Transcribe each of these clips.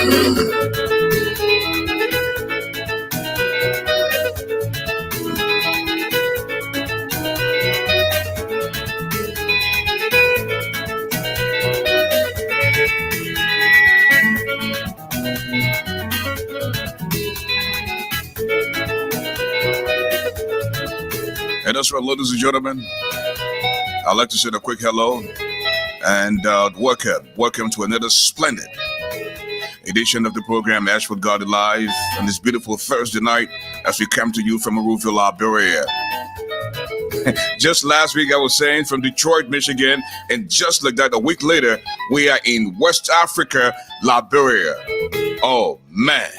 And that's right, ladies and gentlemen. I'd like to say a quick hello and welcome to another splendid edition of the program Ashford God Live on this beautiful Thursday night as we come to you from Arouville, Liberia. Just last week I was saying from Detroit, Michigan, and just like that a week later we are in West Africa, Liberia. Oh man.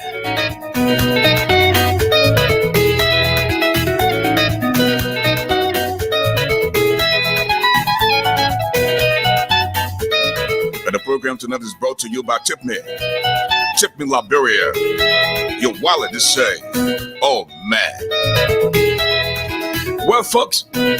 The program tonight is brought to you by Tipme. Tipme, Liberia. Your wallet is saying, oh man. Well, folks, and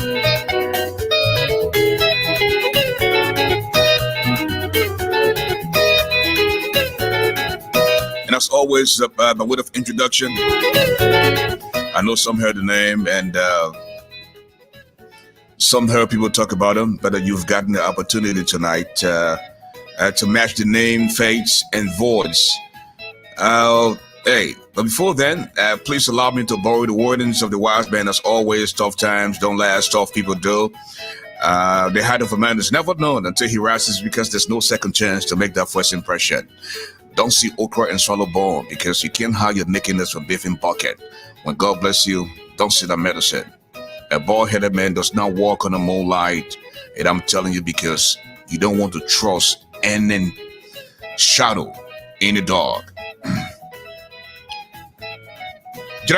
as always, by way of introduction, I know some heard the name and some heard people talk about him, but you've gotten the opportunity tonight to match the name, face, and voice. Hey, but before then, please allow me to borrow the wordings of the wise man. As always, tough times don't last, tough people do. The heart of a man is never known until he rises, because there's no second chance to make that first impression. Don't see okra and swallow bone, because you can't hide your nakedness from beef in bucket. When God bless you, don't see that medicine. A bald-headed man does not walk on the moonlight, and I'm telling you because you don't want to trust any shadow in the dark. The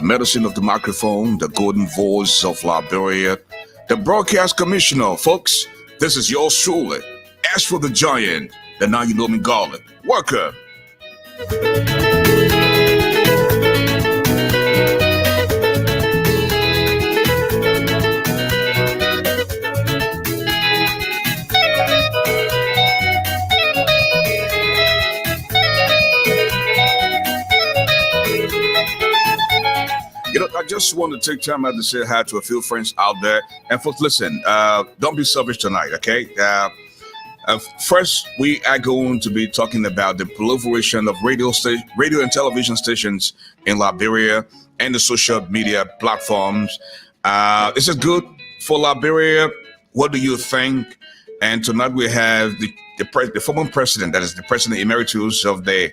medicine of the microphone, the golden voice of Liberia, the broadcast commissioner, folks. This is yours truly. As for the giant, the now you know me garlic. Welcome. I just want to take time out to say hi to a few friends out there. And folks, listen, don't be selfish tonight, okay? First, we are going to be talking about the proliferation of radio and television stations in Liberia and the social media platforms. Is it good for Liberia? What do you think? And tonight we have the former president, that is the president emeritus of the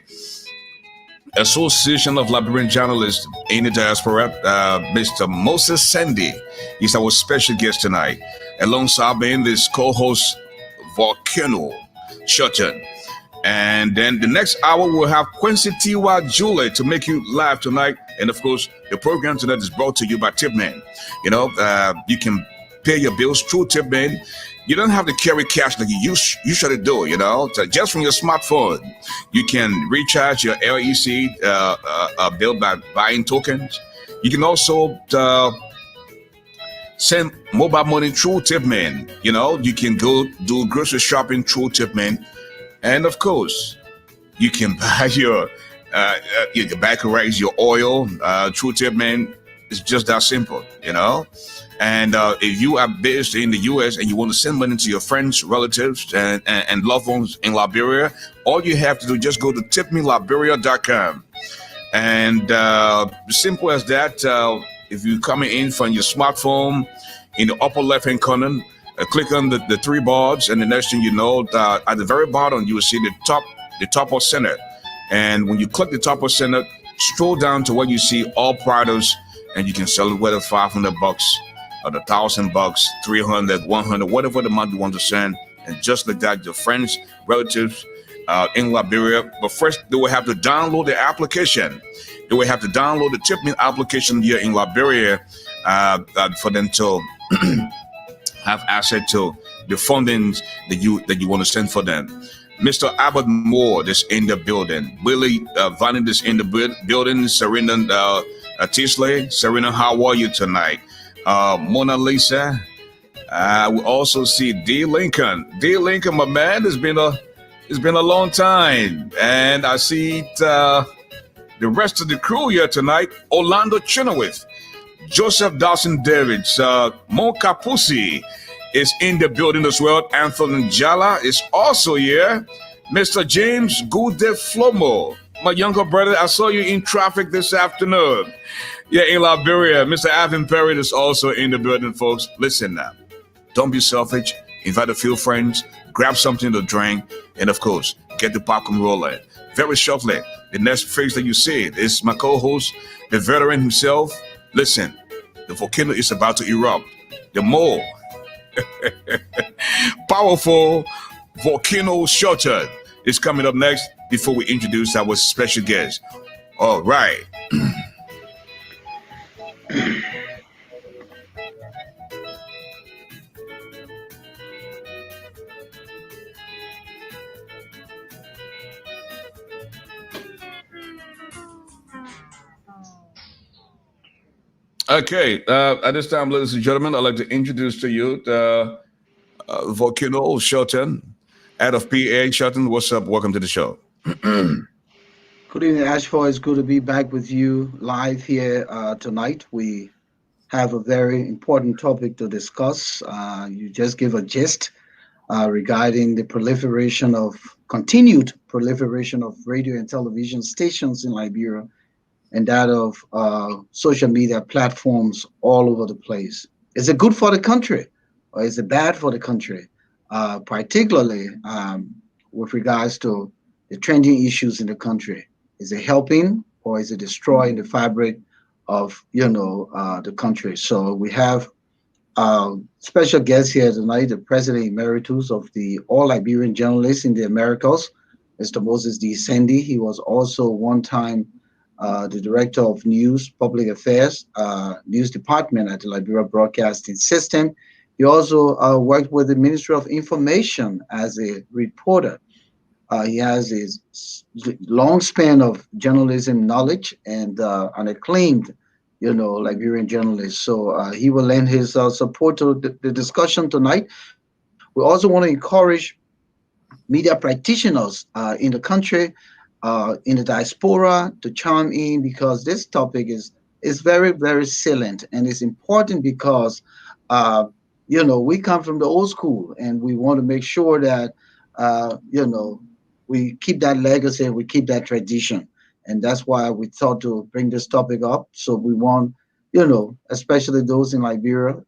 Association of Liberian Journalists in the Diaspora, Mr. Moses Sandy. He's our special guest tonight. Alongside being this co-host, Volcano Shutton. And then the next hour, we'll have Quincy T.Y. Julie to make you live tonight. And of course, the program tonight is brought to you by Tipme. You know, you can pay your bills through Tipme. You don't have to carry cash like you usually do, you know. So just from your smartphone, you can recharge your LEC bill by buying tokens. You can also send mobile money through Tipme. You know, you can go do grocery shopping through Tipme. And of course, you can buy your tobacco rice, your oil through Tipme. It's just that simple, you know. And if you are based in the U.S. and you want to send money to your friends, relatives, and loved ones in Liberia, all you have to do is just go to tipmeliberia.com. And simple as that, if you're coming in from your smartphone, in the upper left-hand corner, click on the three bars, and the next thing you know, at the very bottom, you will see the top or center. And when you click the top or center, scroll down to where you see all products, and you can sell it whether $500 or $1,000, 300, 100, whatever the amount you want to send. And just like that, your friends, relatives in Liberia. But first, they will have to download the application. They will have to download the Tipme application here in Liberia for them to have access to the fundings that you want to send for them. Mr. Albert Moore is in the building. Willie Vannon is in the building. Serena Tisley. Serena, how are you tonight? Mona Lisa, We also see D. Lincoln. D. Lincoln, my man, it's been a long time, and I see the rest of the crew here tonight. Orlando Chenoweth, Joseph Dawson Davids, Mo Capusi is in the building as well. Anthony Jala is also here. Mr. James Gude Flomo, my younger brother, I saw you in traffic this afternoon. Yeah, in Liberia. Mr. Avin Perry is also in the building, folks. Listen now. Don't be selfish. Invite a few friends, grab something to drink, and of course, get the popcorn rolling. Very shortly, the next phrase that you see is my co-host, the veteran himself. Listen, the volcano is about to erupt. The more powerful volcano shelter is coming up next before we introduce our special guest. All right. Okay, at this time, ladies and gentlemen, I'd like to introduce to you the Volcano Shelton out of PA. Shelton, what's up? Welcome to the show. Good evening, Ashford. It's good to be back with you live here tonight. We have a very important topic to discuss. You just give a gist regarding the continued proliferation of radio and television stations in Liberia and that of social media platforms all over the place. Is it good for the country or is it bad for the country? Particularly with regards to the trending issues in the country. Is it helping or is it destroying the fabric of the country? So we have special guest here tonight, the President Emeritus of the All Liberian Journalists in the Americas, Mr. Moses D. Sandy. He was also one time the Director of News, Public Affairs, News Department at the Liberia Broadcasting System. He also worked with the Ministry of Information as a reporter. He has a long span of journalism knowledge and an acclaimed, Liberian journalist. So he will lend his support to the discussion tonight. We also want to encourage media practitioners in the country, in the diaspora, to chime in because this topic is very, very salient and it's important because we come from the old school and we want to make sure that we keep that legacy and we keep that tradition. And that's why we thought to bring this topic up. So we want, especially those in Liberia,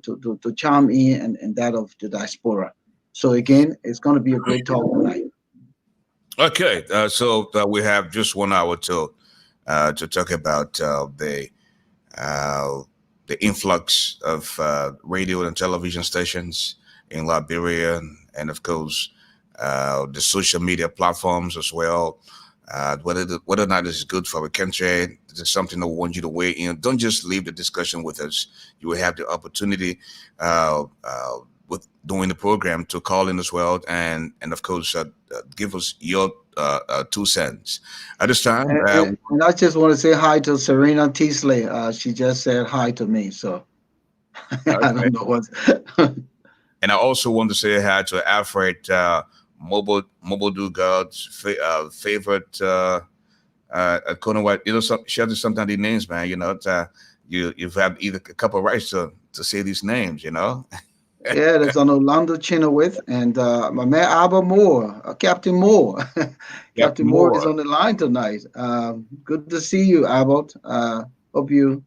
to chime in and that of the diaspora. So again, it's going to be a great talk tonight. Okay, so we have just 1 hour to talk about the influx of radio and television stations in Liberia, and of course the social media platforms as well. Whether or not this is good for our country, this is something I want you to weigh in. Don't just leave the discussion with us. You will have the opportunity with doing the program to call in as well, and of course give us your 2 cents at this time. And I just want to say hi to Serena Teasley. She just said hi to me, so I Okay. don't know what. And I also want to say hi to Alfred Mobile Do God's favorite I couldn't what share some of these names, man. You've had either a couple of rights to say these names, Yeah, there's an Orlando Chenoweth and my man Albert Moore, Captain Moore. Yep, Captain Moore is more. on the line tonight. Good to see you, Albert. Hope you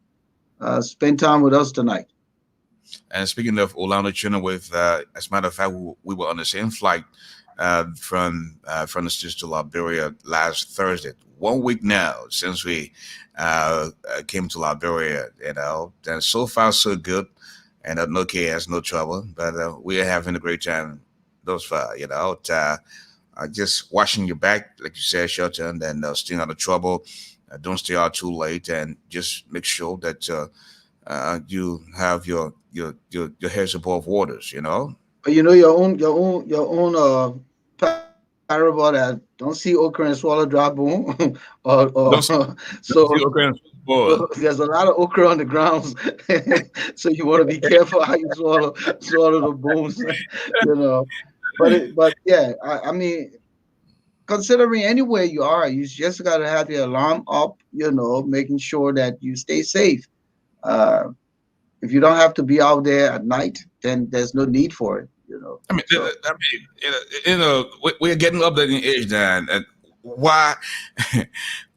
spend time with us tonight. And speaking of Orlando Chenoweth, as a matter of fact, we were on the same flight from the States to Liberia last Thursday. 1 week now since we came to Liberia, and so far so good, and no chaos, no trouble, but we are having a great time thus far. Just watching your back, like you said, Shelton, and staying out of trouble. Don't stay out too late, and just make sure that you have your heads above waters. But your own parable that don't see okra and swallow dry bone, or Don't see, don't so see okay. Boy. So there's a lot of okra on the grounds, so you want to be careful how you swallow the bones, you know. But yeah, I mean, considering anywhere you are, you just got to have your alarm up, making sure that you stay safe. Uh, if you don't have to be out there at night, then there's no need for it. I mean, So we're getting up there in age now. And why,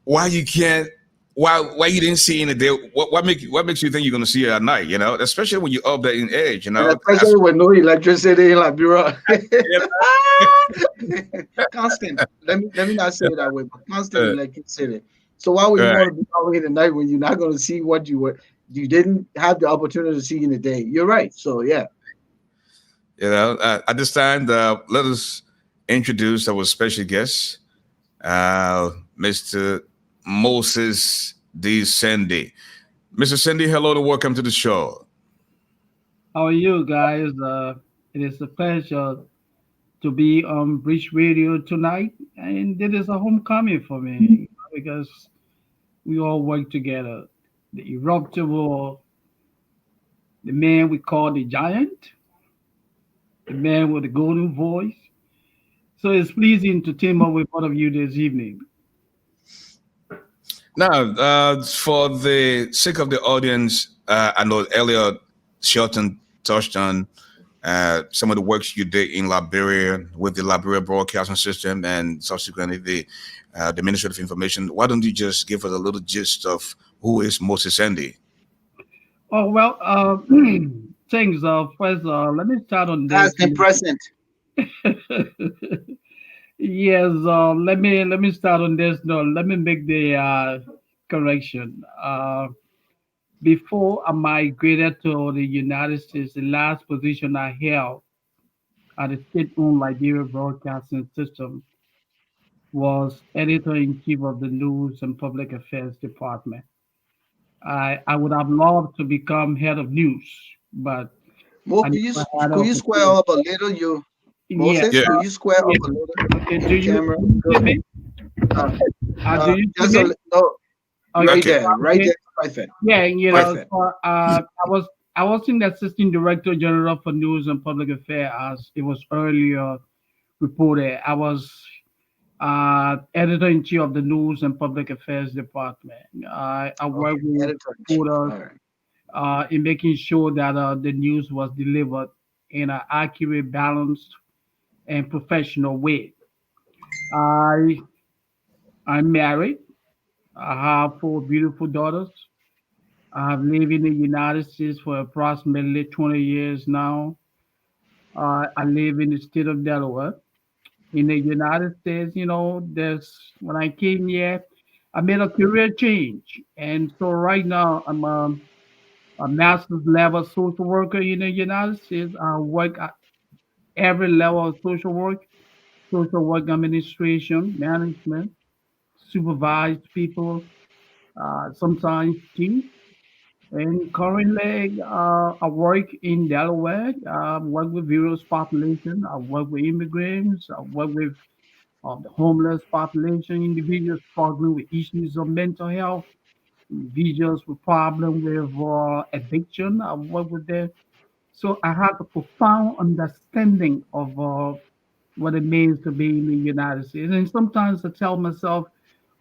why you can't, why you didn't see in the day? What makes you think you're going to see it at night? Especially when you're up there in age. and That's especially with no electricity in Liberia, yeah, constant. Let me not say it that way, but constant electricity. So why would you right. want to be out in the night when you're not going to see what you didn't have the opportunity to see in the day? You're right. So yeah. At this time, let us introduce our special guest, Mr. Moses D. Sandy. Mr. Sandy, hello and welcome to the show. How are you guys? It is a pleasure to be on Bridge Radio tonight, and it is a homecoming for me because we all work together. The eruptible, the man we call the giant, the man with the golden voice. So it's pleasing to team up with one of you this evening. Now, for the sake of the audience, I know earlier Shelton touched on some of the works you did in Liberia with the Liberia Broadcasting System and subsequently the Ministry of Information. Why don't you just give us a little gist of who is Moses Sandy? Oh well, thanks. First, let me start on this. Past and present. Yes, let me start on this. No, let me make the correction. Before I migrated to the United States, the last position I held at the state-owned Liberia Broadcasting System was editor in chief of the News and Public Affairs Department. I would have loved to become head of news, but Mo, I never had an could you square opportunity. up a little, you Yeah, Moses? Yeah, Could you square yeah. up a little Okay, with the camera? do you see Good. me? Uh, Do you see just a me? no, right Okay, okay. there, right okay. there. Perfect. Yeah, Right. Perfect. so I was in the assistant director general for news and public affairs as it was earlier reported. I was editor in chief of the news and public affairs department. I work Okay, with editor in chief. reporters All right. in making sure that the news was delivered in an accurate, balanced, and professional way. I I'm married. I have four beautiful daughters. I have lived in the United States for approximately 20 years now. I live in the state of Delaware. In the United States, there's when I came here, I made a career change, and so right now I'm a master's level social worker in the United States. I work at every level of social work administration, management, supervise people, sometimes teach. And currently, I work in Delaware. I work with various populations. I work with immigrants. I work with the homeless population, individuals struggling with issues of mental health, individuals with problems with addiction. I work with them. So I have a profound understanding of what it means to be in the United States. And sometimes I tell myself,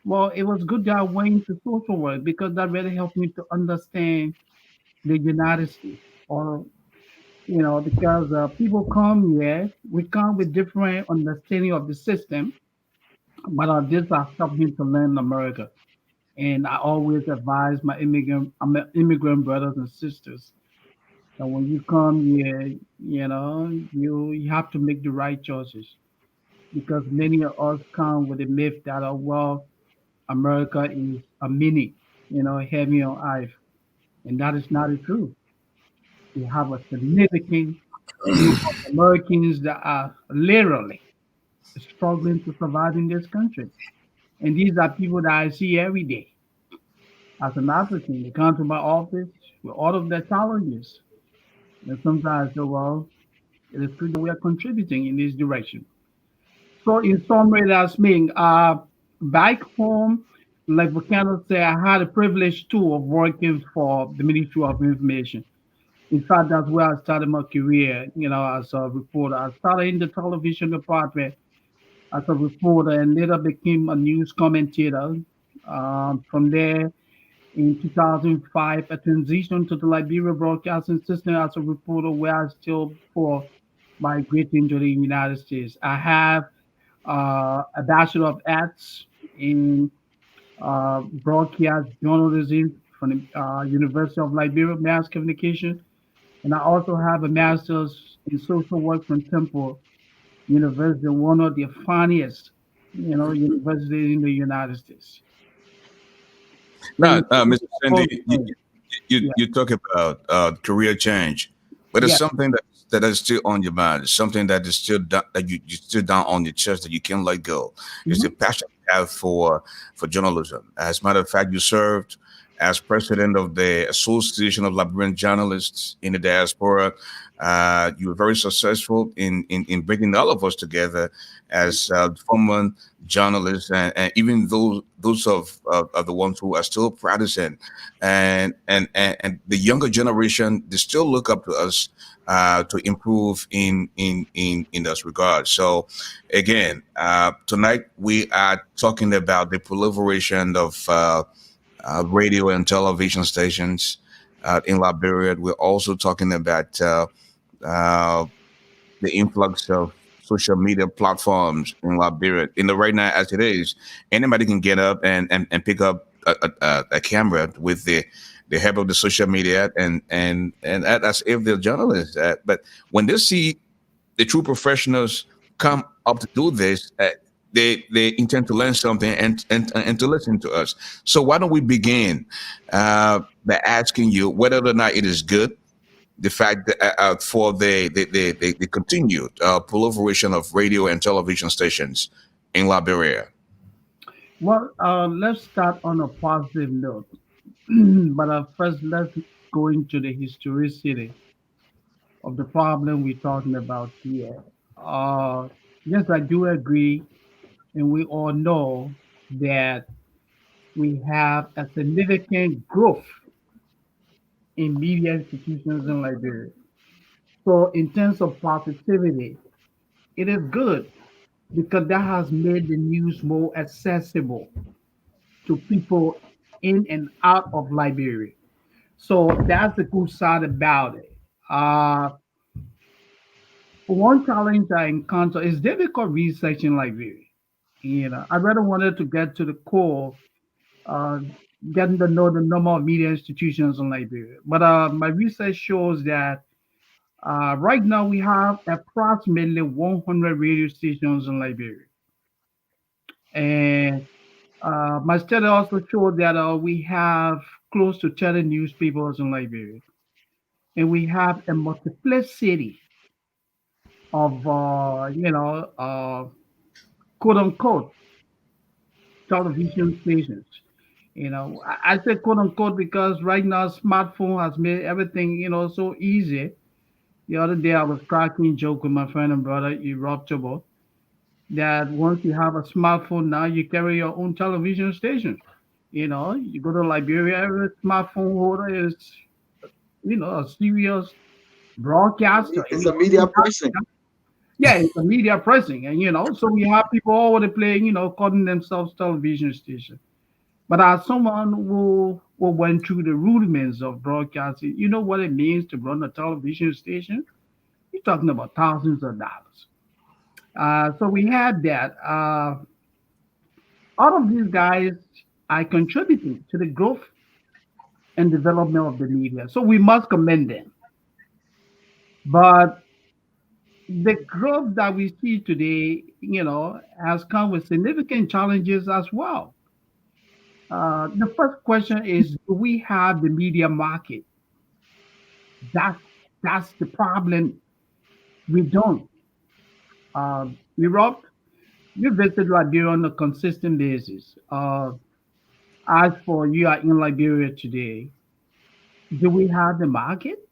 well, it was good that I went into social work because that really helped me to understand the United States. Or, because people come here, we come with different understanding of the system, but this has helped me to learn America. And I always advise my immigrant brothers and sisters that when you come here, you have to make the right choices because many of us come with the myth that, oh, well, America is a mini, heavy on ice. And that is not the truth. We have a significant group of Americans that are literally struggling to survive in this country. And these are people that I see every day. As an African, they come to my office with all of their challenges. And sometimes I say, well, it is good that we are contributing in this direction. So in summary, that's mean back home, like we cannot say I had a privilege too of working for the Ministry of Information. In fact, that's where I started my career, as a reporter. I started in the television department as a reporter and later became a news commentator. From there, in 2005, I transitioned to the Liberia Broadcasting System as a reporter, where I still before migrating to the United States. I have a Bachelor of Arts in broadcast journalism from the University of Liberia, Mass Communication, and I also have a master's in social work from Temple University, one of the finest, universities in the United States. Now, And Mr. Sandy, yeah, you talk about career change, but it's yeah, something that is still on your mind. It's something that is still that you still down on your chest that you can't let go. It's the mhm. passion you have for journalism. As a matter of fact, you served as president of the Association of Liberian Journalists in the Diaspora. You were very successful in bringing all of us together as former journalists, and even those of the ones who are still practicing, and the younger generation, they still look up to us to improve in this regard. So again, tonight we are talking about the proliferation of radio and television stations in Liberia. We're also talking about uh, the influx of social media platforms in Liberia. In the right now, as it is, anybody can get up and pick up a camera with the help of the social media, and as if they're journalists. But when they see the true professionals come up to do this, they intend to learn something and to listen to us. So why don't we begin by asking you whether or not it is good, the fact that for the continued proliferation of radio and television stations in Liberia. Well, let's start on a positive note. But first, let's go into the historicity of the problem we're talking about here. Uh, yes, I do agree, and we all know that we have a significant growth in media institutions in Liberia. So, in terms of positivity, it is good because that has made the news more accessible to people in and out of Liberia. So that's the good side about it. One challenge I encounter is difficult researching Liberia. I rather wanted to get to the core, uh, getting to know the number of media institutions in Liberia. But my research shows that right now we have approximately 100 radio stations in Liberia. And my study also showed that we have close to 30 newspapers in Liberia. And we have a multiplicity of, quote unquote, television stations. I say quote unquote because right now smartphone has made everything, so easy. The other day I was cracking a joke with my friend and brother, Eruptible, that once you have a smartphone now, you carry your own television station. You go to Liberia, every smartphone holder is, a serious broadcaster. It's a media person. Yeah, it's a media pressing, and so we have people all over the place, calling themselves television station. But as someone who went through the rudiments of broadcasting, you know what it means to run a television station? You're talking about thousands of dollars. So we had that. All of these guys are contributing to the growth and development of the media. So we must commend them. But the growth that we see today, has come with significant challenges as well. The first question is, do we have the media market? That's that's the problem. We don't. Europe, you visit Liberia on a consistent basis. As for you are in Liberia today, do we have the market?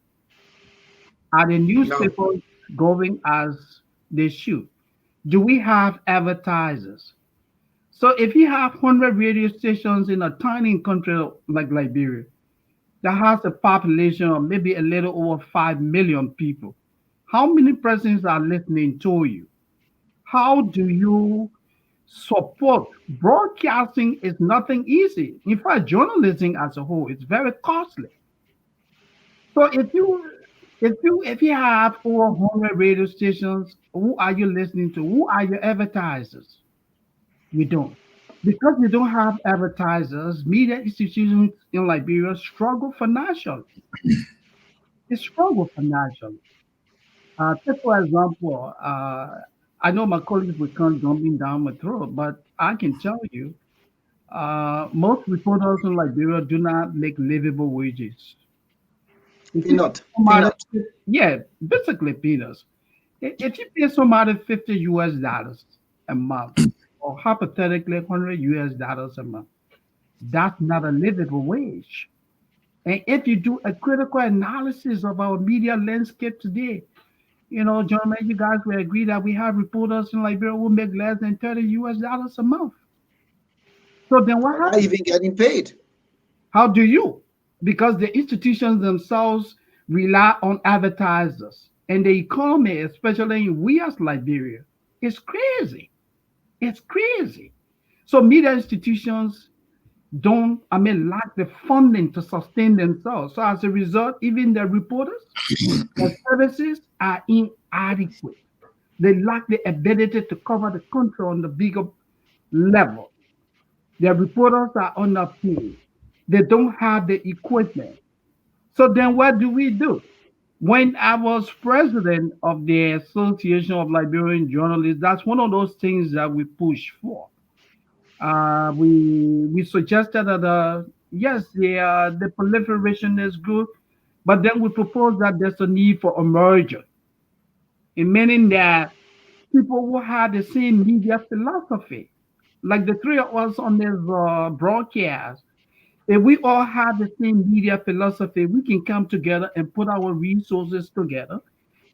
Are the No. newspapers going as they should? Do we have advertisers? So if you have 100 radio stations in a tiny country like Liberia that has a population of maybe a little over 5 million people, how many persons are listening to you? How do you support? Broadcasting is nothing easy. In fact, journalism as a whole is very costly. So if you have over 100 radio stations, who are you listening to? Who are your advertisers? You don't. Because you don't have advertisers, media institutions in Liberia struggle financially. They struggle financially. Take for example, I know my colleagues will come jumping down my throat, but I can tell you, most reporters in Liberia do not make livable wages. If you Peanut, somebody, peanut. yeah, basically peanuts. If you pay somebody $50 a month, or hypothetically $100 a month, that's not a livable wage. And if you do a critical analysis of our media landscape today, gentlemen, you guys will agree that we have reporters in Liberia who make less than $30 a month. So then what Are not happens? even getting paid. How do you? Because the institutions themselves rely on advertisers. And the economy, especially in we as Liberia, is crazy. It's crazy. So media institutions lack the funding to sustain themselves. So as a result, even the reporters, the services are inadequate. They lack the ability to cover the country on the bigger level. Their reporters are underpaid. They don't have the equipment. So then what do we do? When I was president of the Association of Liberian Journalists, that's one of those things that we push for. We suggested that yes, the proliferation is good, but then we propose that there's a need for a merger, in meaning that people who have the same media philosophy, like the three of us on this broadcast, if we all have the same media philosophy, we can come together and put our resources together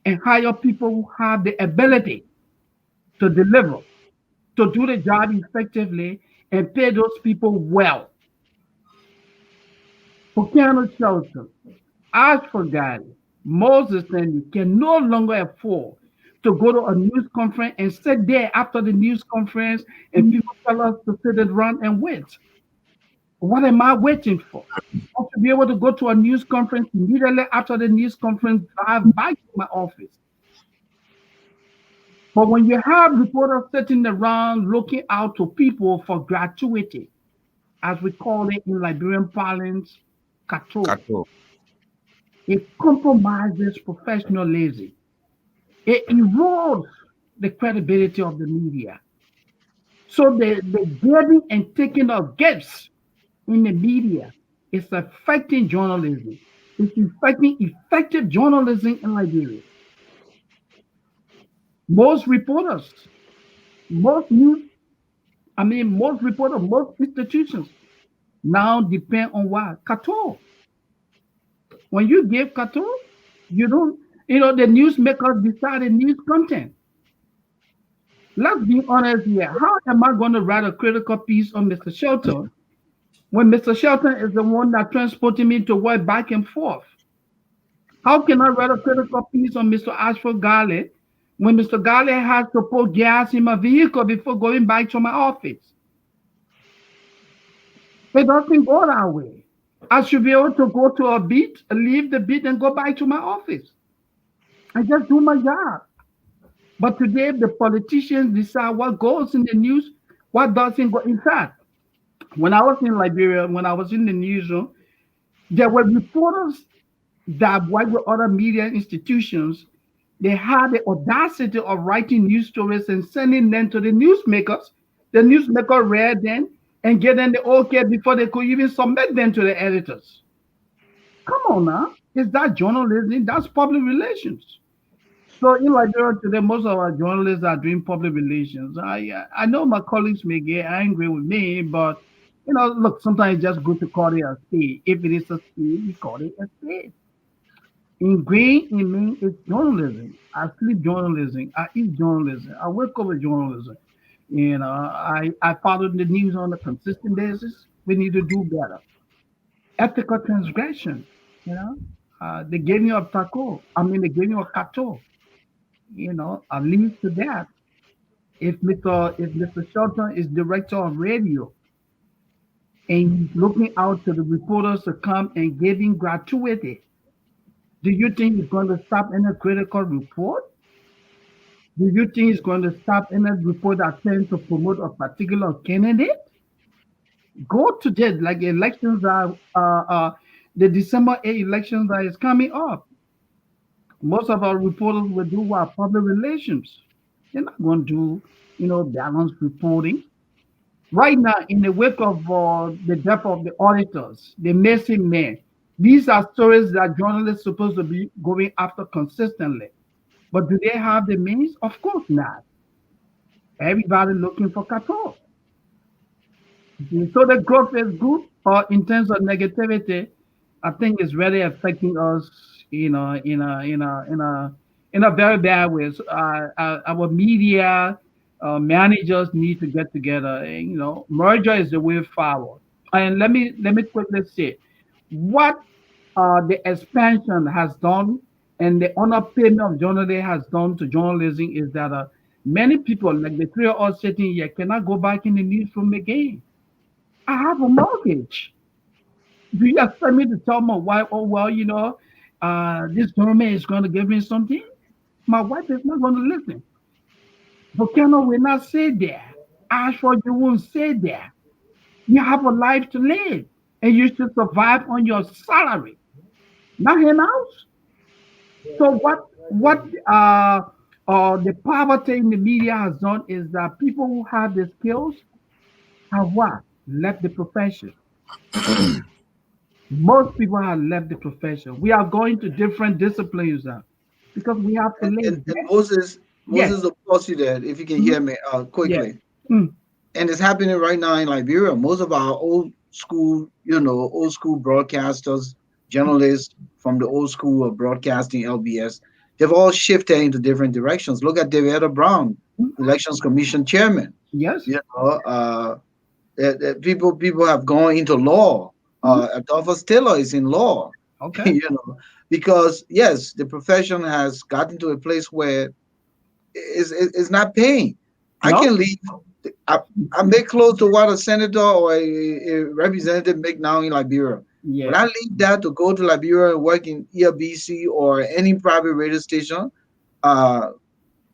and hire people who have the ability to deliver, to do the job effectively, and pay those people well. Buchanan Shelton, ASHFORD, Moses and you can no longer afford to go to a news conference and sit there after the news conference and people tell us to sit around and wait. What am I waiting for? I should be able to go to a news conference immediately after the news conference, drive back to my office. But when you have reporters sitting around looking out to people for gratuity, as we call it in Liberian parlance, kato, Kato. it compromises professionalism. It erodes the credibility of the media. So the giving and taking of gifts in the media is affecting journalism. It's affecting effective journalism in Liberia. Most reporters, most news, most reporters, most institutions now depend on what? Kato. When you give Kato, you don't, the newsmakers decide the news content. Let's be honest here. How am I going to write a critical piece on Mr. Shelton when Mr. Shelton is the one that transported me to work back and forth? How can I write a critical piece on Mr. Ashford Garley when Mr. Garley has to put gas in my vehicle before going back to my office? It doesn't go that way. I should be able to go to a beat, leave the beat, and go back to my office. I just do my job. But today, the politicians decide what goes in the news, what doesn't go. In fact, when I was in Liberia, when I was in the newsroom, there were reporters that worked with other media institutions. They had the audacity of writing news stories and sending them to the newsmakers. The newsmaker read them and gave them the okay before they could even submit them to the editors. Come on now. Is that journalism? That's public relations. So in Liberia today, most of our journalists are doing public relations. I know my colleagues may get angry with me, but look, sometimes it's just good to call it a spade. If it is a spade, we call it a spade. Ingrained in me is journalism. I sleep journalism. I eat journalism. I wake up with journalism. I follow the news on a consistent basis. We need to do better. Ethical transgression, the giving of taco, the giving of kato, leads to that. If Mr. Shelton is director of radio and he's looking out to the reporters to come and giving gratuity, do you think he's going to stop any critical report? Do you think he's going to stop any report that tends to promote a particular candidate? Go to that, like elections are the December 8 elections that is coming up. Most of our reporters will do what public relations. They're not going to do, balanced reporting. Right now, in the wake of the death of the auditors, the missing men, these are stories that journalists supposed to be going after consistently. But do they have the means? Of course not. Everybody looking for control. So the growth is good, but in terms of negativity, I think it's really affecting us, in a very bad way. So, our media managers need to get together. And, merger is the way forward. And let me quickly say what the expansion has done and the underpayment of journalism has done to journalism is that many people, like the three of us sitting here, cannot go back in the newsroom again. I have a mortgage. Do you expect me to tell my wife, oh, well, this government is going to give me something? My wife is not going to listen. Volcano will not say that. Ashford, you won't say that. You have a life to live, and you should survive on your salary, not in house. So what the poverty in the media has done is that people who have the skills have what? Left the profession. Most people have left the profession. We are going to different disciplines now because we have to live. And Moses, Yes, Moses, of course, you did. If you can mhm, hear me yes, quickly, mm, and it's happening right now in Liberia. Most of our old school broadcasters, journalists from the old school of broadcasting (LBS), they've all shifted into different directions. Look at David Brown, mm, Elections Commission chairman. yes, You know, people have gone into law. mhm, Adolphus Taylor is in law. okay, Because yes, the profession has gotten to a place where it's not paying. I no, can leave. I, I make close to what a senator or a representative make now in Liberia. Would yes, I leave that to go to Liberia and work in ERBC or any private radio station uh,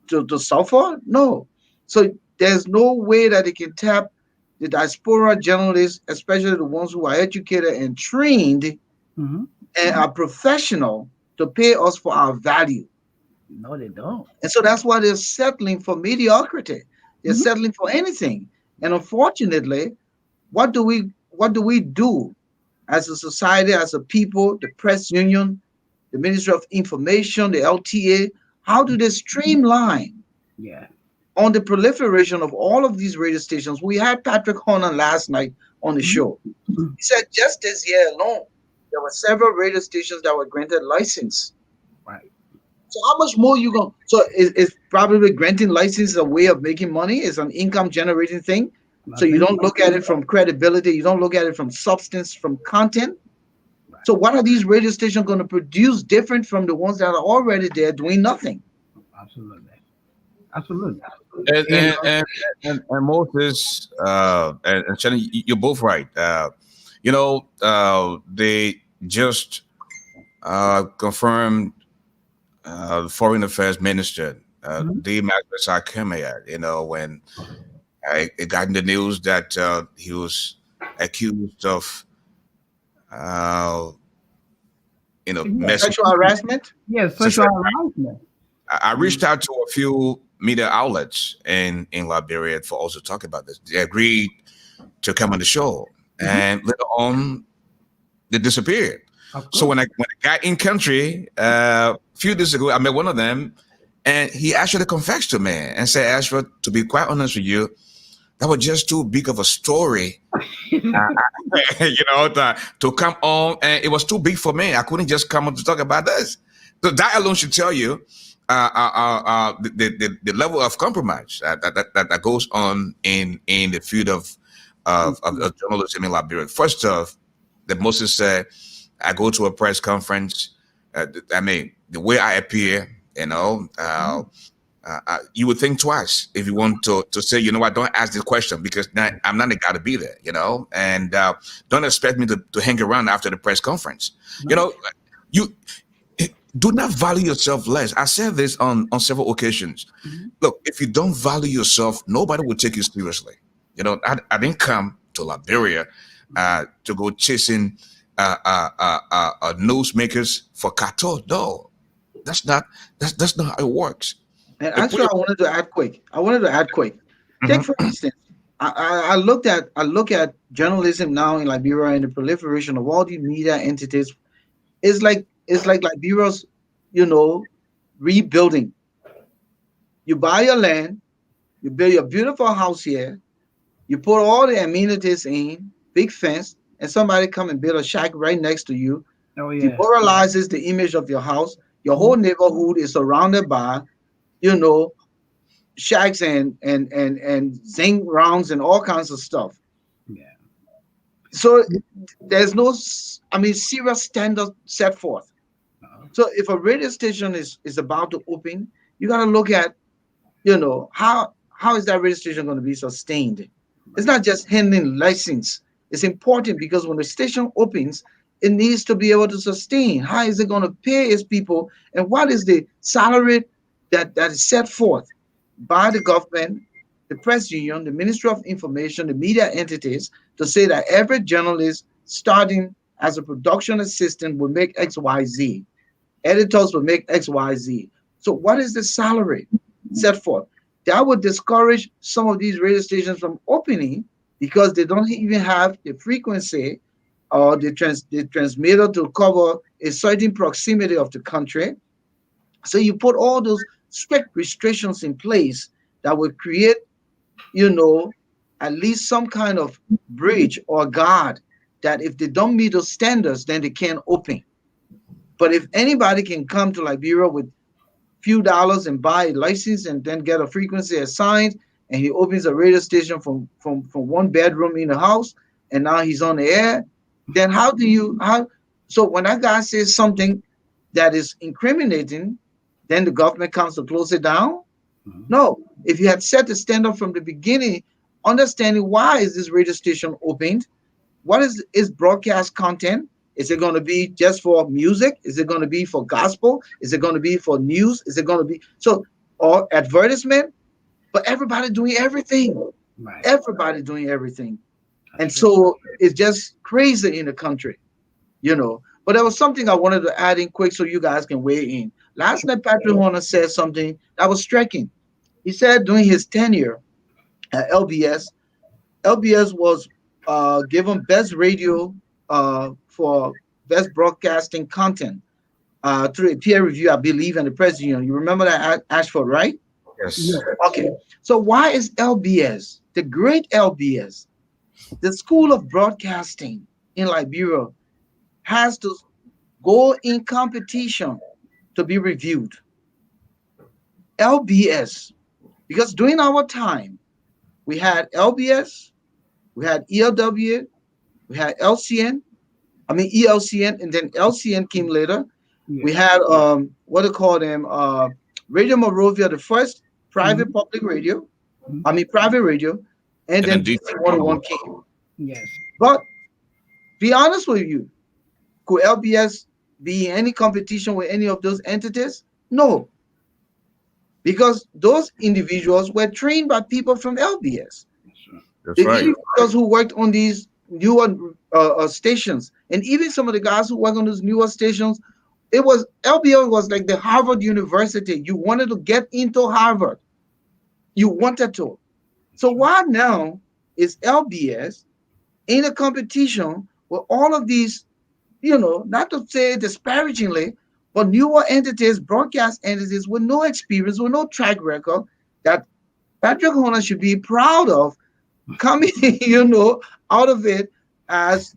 to suffer? No. So there's no way that they can tap the diaspora journalists, especially the ones who are educated and trained hmm, and are professional to pay us for our value. no, they don't. And so that's why they're settling for mediocrity. They're Mhm, settling for anything. And unfortunately, what do we do as a society, as a people, the press union, the Ministry of Information, the LTA? How do they streamline yeah, on the proliferation of all of these radio stations? We had Patrick Horner last night on the mhm, show. mhm, He said just this year alone, there were several radio stations that were granted license. right. So how much more you going? So is probably granting license a way of making money? It's an income generating thing. I So you think don't look at it from credibility. You don't look at it from substance, from content. right. So what are these radio stations going to produce different from the ones that are already there doing nothing? Absolutely, absolutely. And And and and and Moses and Shannon, you're both right. They just confirmed foreign affairs minister, mhm, D. Magbasa Kemea, when I got in the news that he was accused of, uh, yes, messing. Sexual harassment? yes, Sexual- sexual harassment. I Mhm, reached out to a few media outlets in Liberia for also talk about this. They agreed to come on the show, mhm, and later on they disappeared. of So course. when I got in country a few days ago, I met one of them, and he actually confessed to me and said, "Ashford, to be quite honest with you, that was just too big of a story, to come on, and it was too big for me. I couldn't just come on to talk about this." So that alone should tell you the level of compromise that goes on in the field of journalism in Liberia. First off, that Moses said, I go to a press conference. I mean, the way I appear, you would think twice if you want to say, you know what, don't ask this question because I'm not the guy to be there, and don't expect me to hang around after the press conference. You do not value yourself less. I said this on several occasions. Look, if you don't value yourself, nobody will take you seriously. I didn't come to Liberia to go chasing newsmakers for cattle. No, that's not how it works. And If actually, we, I wanted to add quick. Take Mhm. for instance, I look at journalism now in Liberia and the proliferation of all these media entities. It's like Liberia's, you know, rebuilding. You buy your land, you build your beautiful house here, you put all the amenities in, big fence, and somebody come and build a shack right next to you, Oh yeah. demoralizes the image of your house. Your Mhm. whole neighborhood is surrounded by, you know, shacks and zinc rounds and all kinds of stuff. Yeah. So there's no, I mean, serious standard set forth. Uh, So if a radio station is about to open, you got to look at, how is that radio station going to be sustained? It's right. not just handling license. It's important because when the station opens, it needs to be able to sustain. How is it going to pay its people, and what is the salary that is set forth by the government, the press union, the Ministry of Information, the media entities, to say that every journalist starting as a production assistant will make XYZ, editors will make XYZ. So what is the salary set forth? That would discourage some of these radio stations from opening because they don't even have the frequency or the transmitter to cover a certain proximity of the country. So you put all those strict restrictions in place that would create, you know, at least some kind of bridge or guard that if they don't meet those standards, then they can't open. But if anybody can come to Liberia with few dollars and buy a license and then get a frequency assigned, and he opens a radio station from one bedroom in the house, and now he's on the air, then how so when that guy says something that is incriminating, then the government comes to close it down? Mhm. No. If you had set the standard from the beginning, understanding why is this radio station opened, what is broadcast content? Is it going to be just for music? Is it going to be for gospel? Is it going to be for news? Is it going to be so or advertisement? But everybody doing everything. Right. Everybody doing everything. That's And true. so it's just crazy in the country. But there was something I wanted to add in quick so you guys can weigh in. Last night, Patrick Horner said something that was striking. He said during his tenure at LBS was given best radio for best broadcasting content through a peer review, I believe, and the press union. You remember that, Ashford, right? Yeah. Yes. Okay. So why is LBS, the great LBS, the School of Broadcasting in Liberia, has to go in competition to be reviewed? LBS, because during our time, we had LBS, we had ELW, we had LCN, I mean ELCN, and then LCN came later. We Yeah. had what do you call them? Radio Morovia, the first Mhm. private public radio. Mhm. I mean private radio, and And then then DC DC 101 came. Yes. But be honest with you, could LBS be in any competition with any of those entities? No, because those individuals were trained by people from LBS. That's true. That's The right. individuals who worked on these newer stations, and even some of the guys who work on those newer stations, it was LBO was like the Harvard University. You wanted to get into Harvard, you wanted to. That's So true. why now is LBS in a competition with all of these, not to say disparagingly, but newer entities, broadcast entities with no experience, with no track record, that Patrick Horner should be proud of coming, out of it as,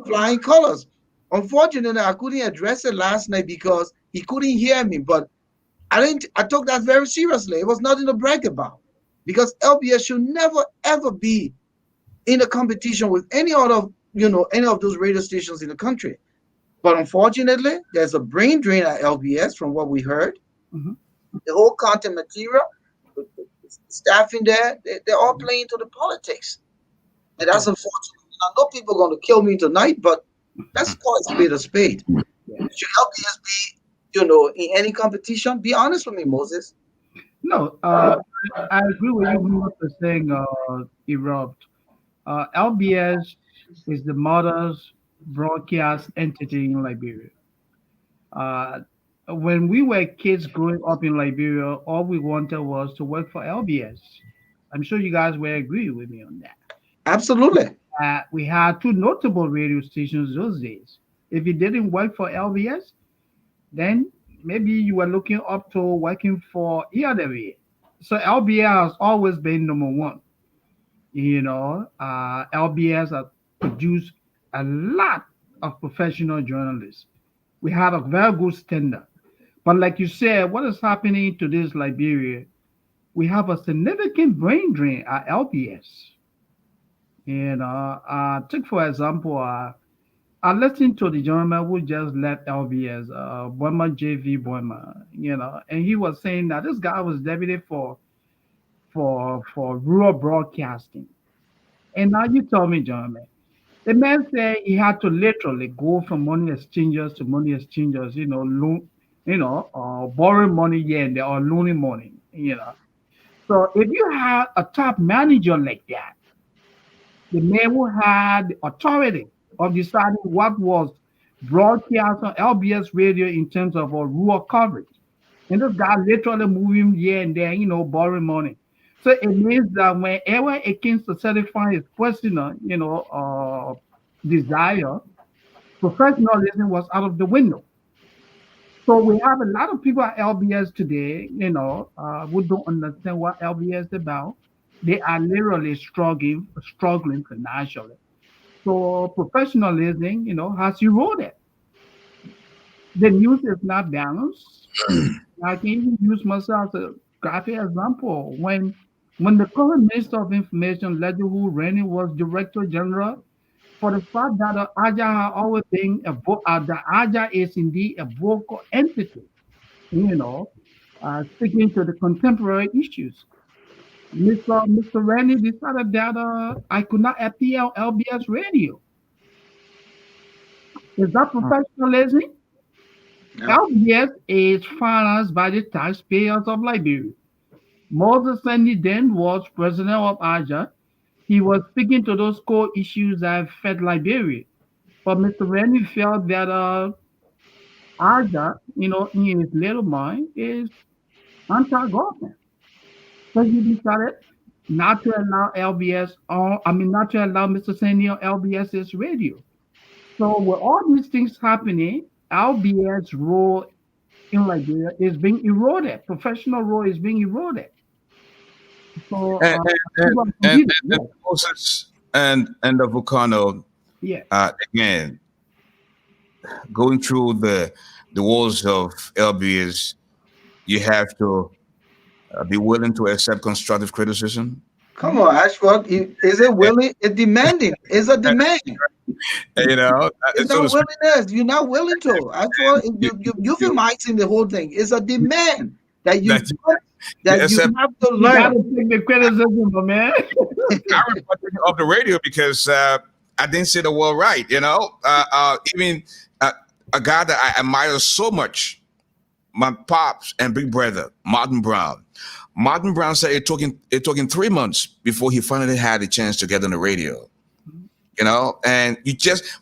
flying colors. Unfortunately, I couldn't address it last night because he couldn't hear me. But I took that very seriously. It was nothing to brag about, because LBS should never ever be in a competition with any other, any of those radio stations in the country. But unfortunately, there's a brain drain at LBS from what we heard. Mhm. The whole content material, the staff in there, they're all playing to the politics. And that's unfortunate. I know people are going to kill me tonight, but let's call a spade a spade. Yeah. Should LBS be, in any competition? Be honest with me, Moses. No, I agree with you 100%, Erupt. LBS is the mother's broadcast entity in Liberia. Uh, when we were kids growing up in Liberia, all we wanted was to work for LBS. I'm sure you guys will agree with me on that. Absolutely. We had two notable radio stations those days. If you didn't work for LBS, then maybe you were looking up to working for ERWA. So LBS has always been number one. LBS has produced a lot of professional journalists. We had a very good standard. But like you said, what is happening to this Liberia? We have a significant brain drain at LBS. Take for example, I listened to the gentleman who just left LBS, Boima JV Boima, and he was saying that this guy was deputy for rural broadcasting. And now you tell me, gentlemen, the man said he had to literally go from money exchangers, borrowing money here and there or loaning money. So if you have a top manager like that, the man who had the authority of deciding what was broadcast on LBS radio in terms of rural coverage. And this guy literally moving here and there, borrowing money. So it means that whenever it comes to satisfy his personal, desire, professionalism was out of the window. So we have a lot of people at LBS today, who don't understand what LBS is about. They are literally struggling financially. So professionalism, has eroded. The news is not balanced. I can even use myself as a graphic example. When the current Minister of Information, Legihu Rennie, was Director General, for the fact that the AJA has always been the AJA is indeed a vocal entity, speaking to the contemporary issues. Mr. Rennie decided that I could not appear on LBS radio. Is that professionalism? Yeah. LBS is financed by the taxpayers of Liberia. Moses Sandy then was president of AJA. He was speaking to those core issues that affect Liberia. But Mr. Rennie felt that AJA, in his little mind, is anti-government. So he decided not to allow not to allow Mr. Sandy on LBS's radio. So with all these things happening, LBS role in Liberia is being eroded. Professional role is being eroded. So And people are and, confused. and Moses and the volcano Yeah. again going through the walls of LBS, you have to be willing to accept constructive criticism. Come on, Ashford. Is it willing? It's demanding. It's a demand. You know, It's so to not speak. willingness. You're not willing to. Ashford, you euphemizing the whole thing. It's a demand that you That you that you accept. have to You gotta learn. take the criticism, my man. I remember taking off the radio because I didn't say the word right. Even a guy that I admire so much, my pops and big brother, Martin Brown. Martin Brown said it took him 3 months before he finally had a chance to get on the radio. And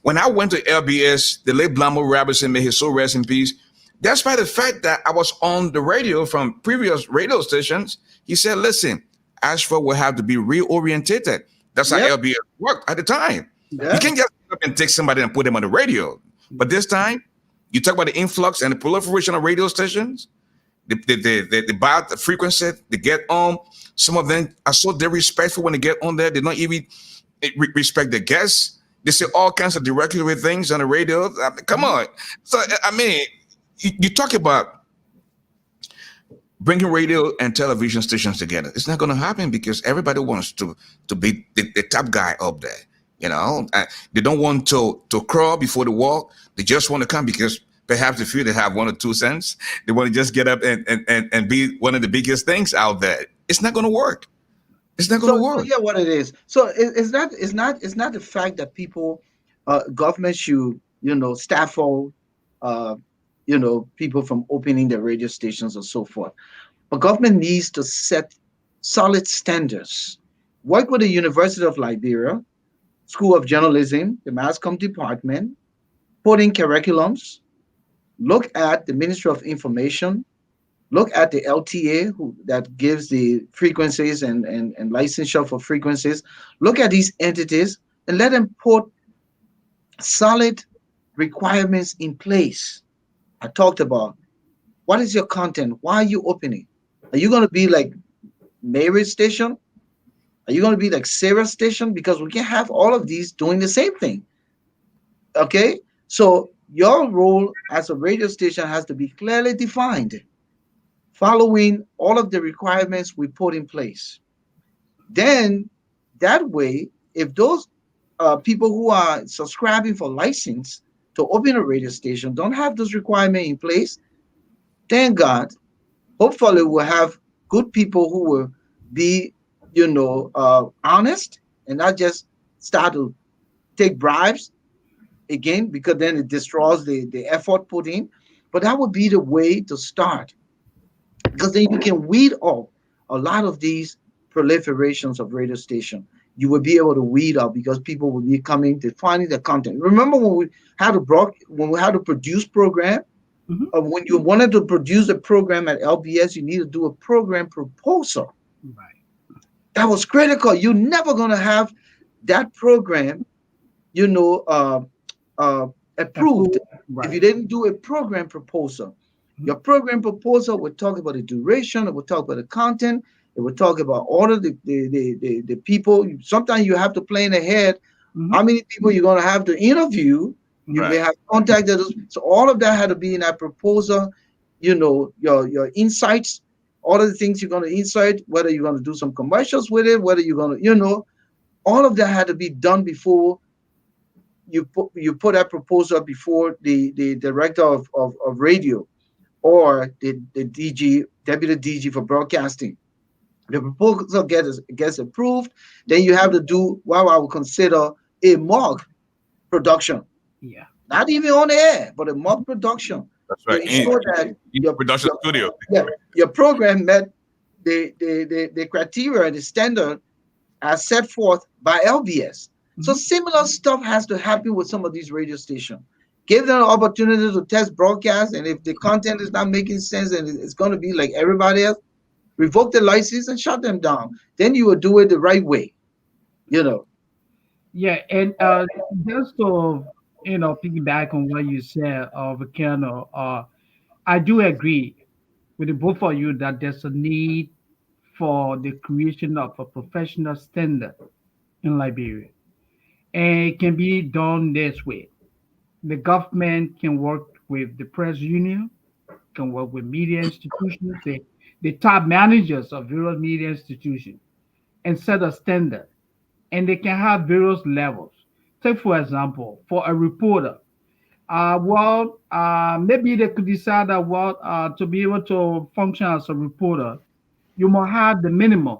when I went to LBS, the late Blamo Robinson, may his soul rest in peace. Despite the fact that I was on the radio from previous radio stations, he said, listen, Ashford will have to be reorientated. That's how Yep. LBS worked at the time. Yeah. You can't just pick up and take somebody and put them on the radio. But this time, you talk about the influx and the proliferation of radio stations, they buy the frequency, they get on. Some of them are so disrespectful when they get on there. They don't even respect the guests. They say all kinds of derogatory things on the radio. I mean, come on. So, I mean, you talk about bringing radio and television stations together. It's not going to happen because everybody wants to be the top guy up there. You know, they don't want to crawl before they walk. They just want to come because perhaps they feel they have 1 or 2 cents. They want to just get up and be one of the biggest things out there. It's not going to work. It's not going to So work. yeah, what it is. So it's not the fact that people, government should, stifle, uh, people from opening their radio stations and so forth. But government needs to set solid standards. Work with the University of Liberia, School of Journalism, the Mass Comm Department, put in curriculums, look at the Ministry of Information, look at the LTA that gives the frequencies and licensure for frequencies. Look at these entities and let them put solid requirements in place. I talked about what is your content? Why are you opening? Are you going to be like Mary's station? Are you going to be like Sarah's station? Because we can't have all of these doing the same thing. Okay? So your role as a radio station has to be clearly defined, following all of the requirements we put in place. Then that way, if those people who are subscribing for license to open a radio station don't have those requirements in place, thank God, hopefully we'll have good people who will be, honest and not just start to take bribes again, because then it destroys the effort put in. But that would be the way to start, because then you can weed out a lot of these proliferations of radio station. You will be able to weed out because people will be coming to finding the content. Remember when we had to produce program, Mhm. when you wanted to produce a program at LBS, you need to do a program proposal. Right. That was critical. You're never gonna have that program, you know, uh, uh, approved Approved. if you Right. didn't do a program proposal. Mhm. Your program proposal would talk about the duration, it would talk about the content, it would talk about all of the people. Sometimes you have to plan ahead how Mhm. many people you're going to have to interview. You may Right. have contacted us. So all of that had to be in that proposal, your insights, all of the things you're going to insight, whether you're going to do some commercials with it, whether you're going to, all of that had to be done before you put that proposal before the director of radio, or the DG, deputy DG for broadcasting. The proposal gets approved, then you have to do what I would consider a mock production, Yeah. not even on air, but a mock production That's to right. ensure that In your production your studio. yeah, your program met the criteria and the standard as set forth by LBS. So Mhm. similar stuff has to happen with some of these radio stations. Give them an opportunity to test broadcast, and if the content is not making sense and it's going to be like everybody else, revoke the license and shut them down. Then you will do it the right way. You know. Yeah, and just to piggyback on what you said, Vicano, I do agree with the both of you that there's a need for the creation of a professional standard in Liberia, and it can be done this way. The government can work with the press union, can work with media institutions, the top managers of various media institutions, and set a standard. And they can have various levels. Take, for example, for a reporter, maybe they could decide that, to be able to function as a reporter, you must have the minimum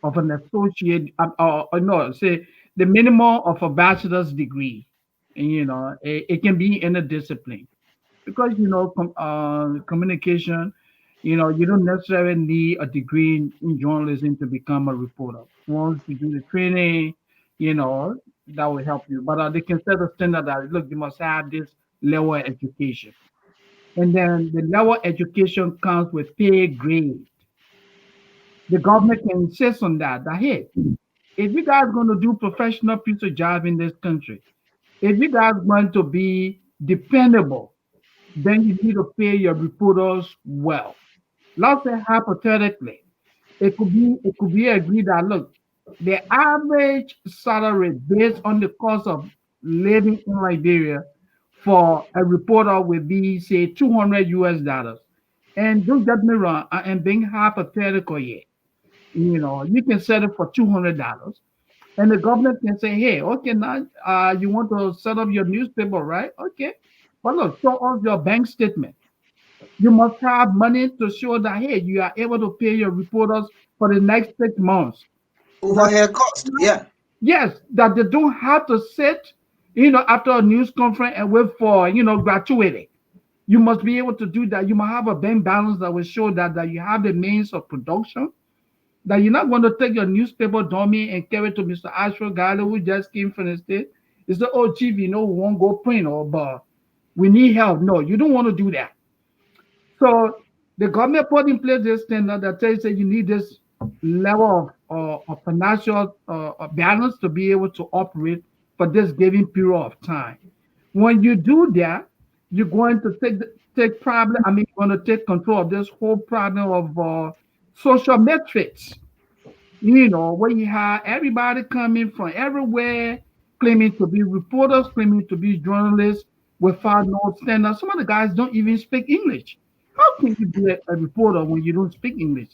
of an associate, or no, say the minimum of a bachelor's degree. And, it can be in a discipline, because communication, you don't necessarily need a degree in journalism to become a reporter. Once you do the training, that will help you. But they can set a standard that, look, you must have this level of education, and then the level of education comes with pay grade. The government can insist on that, hey, if you guys going to do professional piece of job in this country, if you guys want to be dependable, then you need to pay your reporters well. Let's say hypothetically, it could be agreed that, look, the average salary based on the cost of living in Liberia for a reporter will be, say, $200. And don't get me wrong, I am being hypothetical here. You can set it for $200, and the government can say, "Hey, okay, now you want to set up your newspaper, right? Okay, but look, show us your bank statement. You must have money to show that hey, you are able to pay your reporters for the next 6 months. That Overhead cost. Yeah. yes, that they don't have to sit, after a news conference and wait for gratuity. You must be able to do that. You must have a bank balance that will show that you have the means of production. That you're not going to take your newspaper dummy and carry it to Mr. Ashford Garley who just came from the state. It's the oh chief, we won't go print or but we need help. No, you don't want to do that. So the government put in place this standard that tells you need this level of financial balance to be able to operate for this given period of time. When you do that, you're going to take problem. I mean, you're going to take control of this whole problem of social metrics. Where you have everybody coming from everywhere, claiming to be reporters, claiming to be journalists without no standard. Some of the guys don't even speak English. How can you be a reporter when you don't speak English?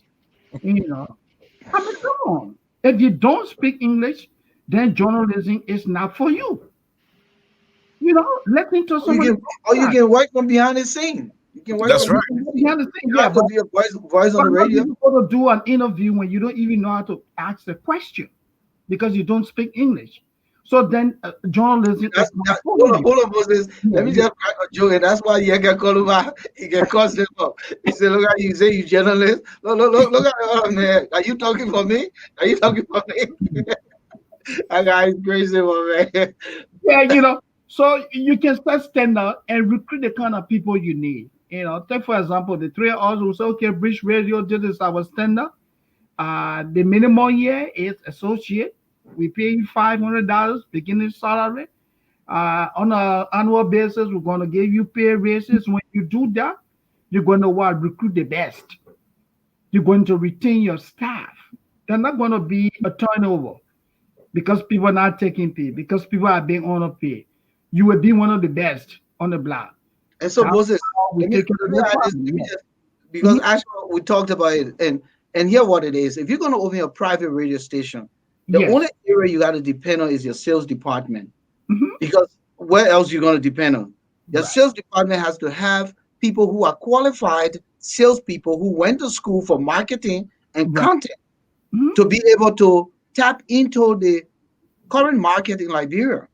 You know, I mean, come on. If you don't speak English, then journalism is not for you. Listen to Or you somebody. can, or you can work from behind the scene. You can work That's from. right. You understand? You Yeah, have to but be a voice on but the how do radio. you go to do an interview when you don't even know how to ask the question because you don't speak English? So then journalism is not for you. Hold on, Moses. Yeah, Let me yeah. just crack a joke, and that's why you get called over. He get cussed him up. He said, "Look at you, say you journalist. Look at man. Are you talking for me? Are you talking for me?" That guy is crazy, my man. Yeah, so you can set standard and recruit the kind of people you need. Take for example, the three of us will say, okay, Bridge Radio, this is our standard. The minimum year is associate. We pay you $500 beginning salary. On an annual basis, we're going to give you pay raises. When you do that, you're going to recruit the best. You're going to retain your staff. There's not going to be a turnover because people are not taking pay, because people are being underpaid. You will be one of the best on the block. And so, That's Moses, how we take care let of me the add this. problem. Let me Yeah. just because Mhm. actually we talked about it, and here what it is. If you're going to open a private radio station, the only Yes. area you got to depend on is your sales department. Mhm. Because where else you going to depend on? Your Right. sales department has to have people who are qualified salespeople who went to school for marketing and Right. content Mhm. to be able to tap into the current market in Liberia.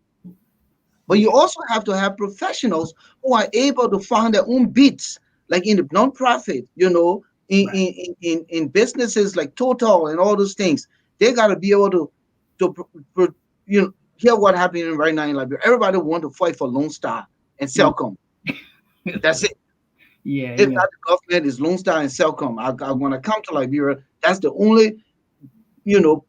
But you Yeah. also have to have professionals who are able to find their own beats, like in the nonprofit, Right. in businesses like Total and all those things. They got to be able to hear what happening right now in Liberia. Everybody want to fight for Lone Star and Yeah. Cellcom. That's it. Yeah. If Yeah. not the government, is Lone Star and Cellcom. I want to come to Liberia. That's the only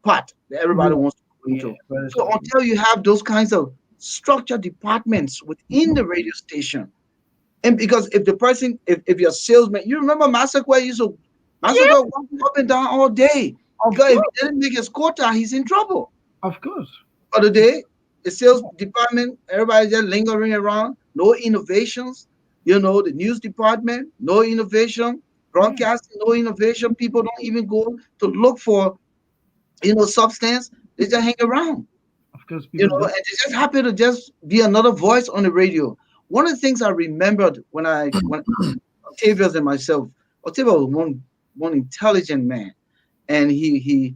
part that everybody Yeah. wants to go Yeah. into. Very So true. until you have those kinds of structured departments within the radio station, and because if the person, if your salesman, you remember Massacre used to Yeah. Massacre walking up and down all day Of because if he course. didn't make his quota, he's in trouble. Of course. Other day, the sales department, everybody just lingering around, no innovations. The news department, no innovation. Yeah. Broadcasting, no innovation. People don't even go to look for substance. They just hang around. Of course. People And don't. they just happen to just be another voice on the radio. One of the things I remembered when Octavius and myself, Octavius was one intelligent man, and he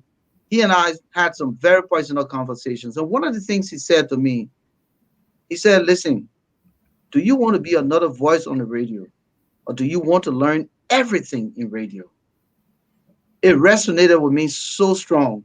and I had some very personal conversations. And one of the things he said to me, he said, "Listen, do you want to be another voice on the radio, or do you want to learn everything in radio?" It resonated with me so strong.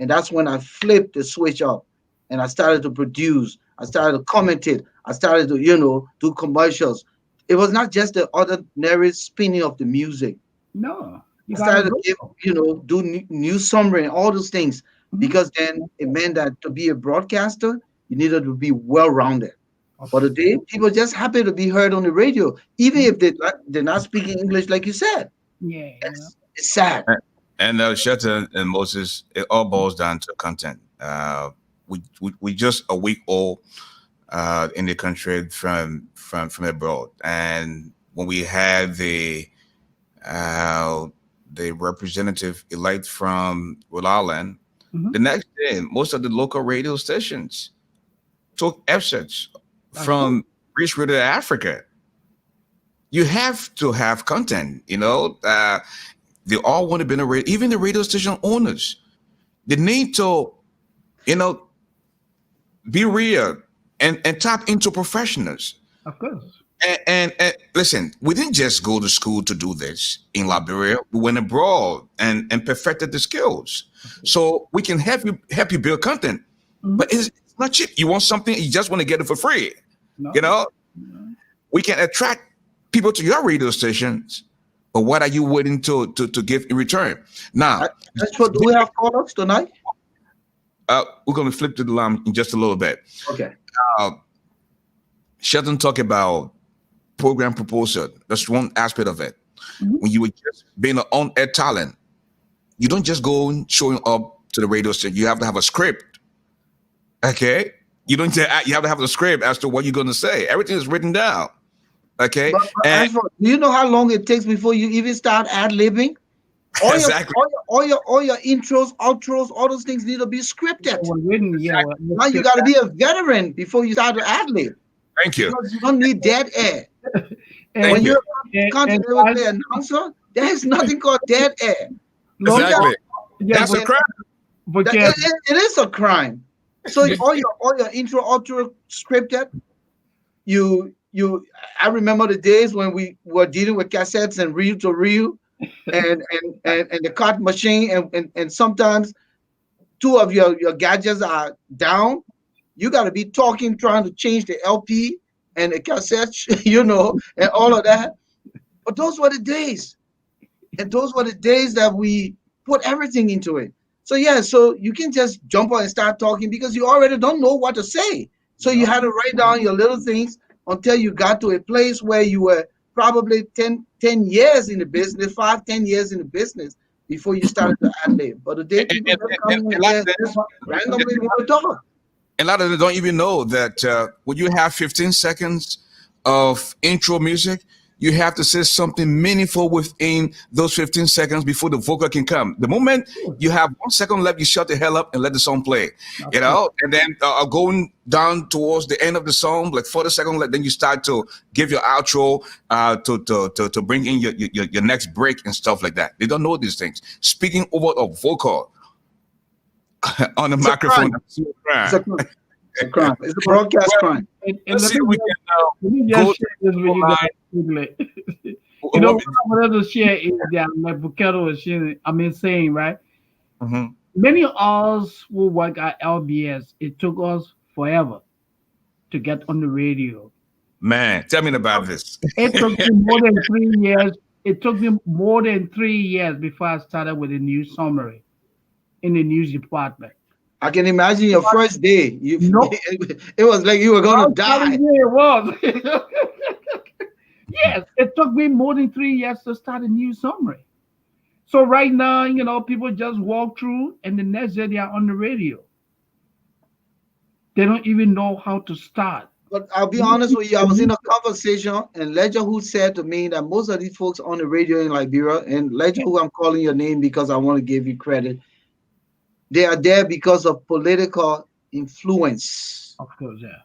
And that's when I flipped the switch up and I started to produce. I started to commentate. I started to, do commercials. It was not just the ordinary spinning of the music. No. You I gotta started to go. give, do news summary and all those things Mhm. because then it meant that to be a broadcaster, you needed to be well rounded. Of But today, people just happy to be heard on the radio, even Mhm. if they're not speaking English, like you said. Yeah. It's sad. And Shelton and Moses, it all boils down to content. We just a week old in the country from abroad, and when we had the uh, the representative elect from Rhode Island. Hmm. The next day, most of the local radio stations took excerpts That's true. from British Radio Africa. You have to have content, they all want to be in a radio, even the radio station owners. They need to, you know, be real and tap into professionals. Of course. And listen, we didn't just go to school to do this in Liberia. We went abroad and perfected the skills. So we can help you build content. Mhm. But it's not cheap. You want something, you just want to get it for free. No. You know, we can attract people to your radio stations, but what are you willing to give in return? Now, Ashford, do we have call-ups tonight? we're going to flip to the line in just a little bit. Okay. Sheldon talked about program proposal. That's one aspect of it. Mhm. When you were just being an on-air talent, you don't just go showing up to the radio station. You have to have a script. Okay? You don't. You have to have a script as to what you're going to say. Everything is written down. Okay? But And Ashford, do you know how long it takes before you even start ad-libbing? exactly. All your intros, outros, all those things need to be scripted. Well, written, yeah. Now you got to be a veteran before you start to ad-lib. Thank you. Because you don't need dead air. Thank When you. you're a and continuity announcer, there is nothing called dead air. no, Exactly. yeah, That's a but, crime. but That- yeah, it is a crime. So all your intro, outro scripted. I remember the days when we were dealing with cassettes and reel to reel, and the cart machine, and sometimes two of your gadgets are down. You got to be talking, trying to change the LP and the cassette, and all of that. But those were the days, and those were the days that we put everything into it. So yeah, so you can just jump on and start talking because you already don't know what to say. So you had to write down your little things until you got to a place where you were probably 10 years in the business, 5, 10 years in the business before you started to ad lib. But the day people just come in and like and that- just randomly want to talk. A lot of them don't even know that when you have 15 seconds of intro music, you have to say something meaningful within those 15 seconds before the vocal can come. The moment you have 1 second left, you shut the hell up and let the song play. And then going down towards the end of the song, like 40 seconds left, then you start to give your outro to bring in your next break and stuff like that. They don't know these things. Speaking over a vocal on the It's a microphone. crime. That's a crime. It's a crime. It's a crime. It's a broadcast crime. and Let's let see if we me can let me go just share this with you guys quickly. You know, what other share is that like Buketo was saying, right? Mhm. Many of us who work at LBS, it took us forever to get on the radio. Man, tell me about this. It took me more than 3 years. It took me more than 3 years before I started with a news summary in the news department. I can imagine your first day. Nope. It was like you were gonna I'm die. telling you it was. Yes, it took me more than 3 years to start a news summary. So right now, people just walk through and the next day they are on the radio. They don't even know how to start. But I'll be honest with you, I was in a conversation, and Ledger who said to me that most of these folks on the radio in Liberia, and Ledger who I'm calling your name because I want to give you credit, they are there because of political influence. Of course, yeah.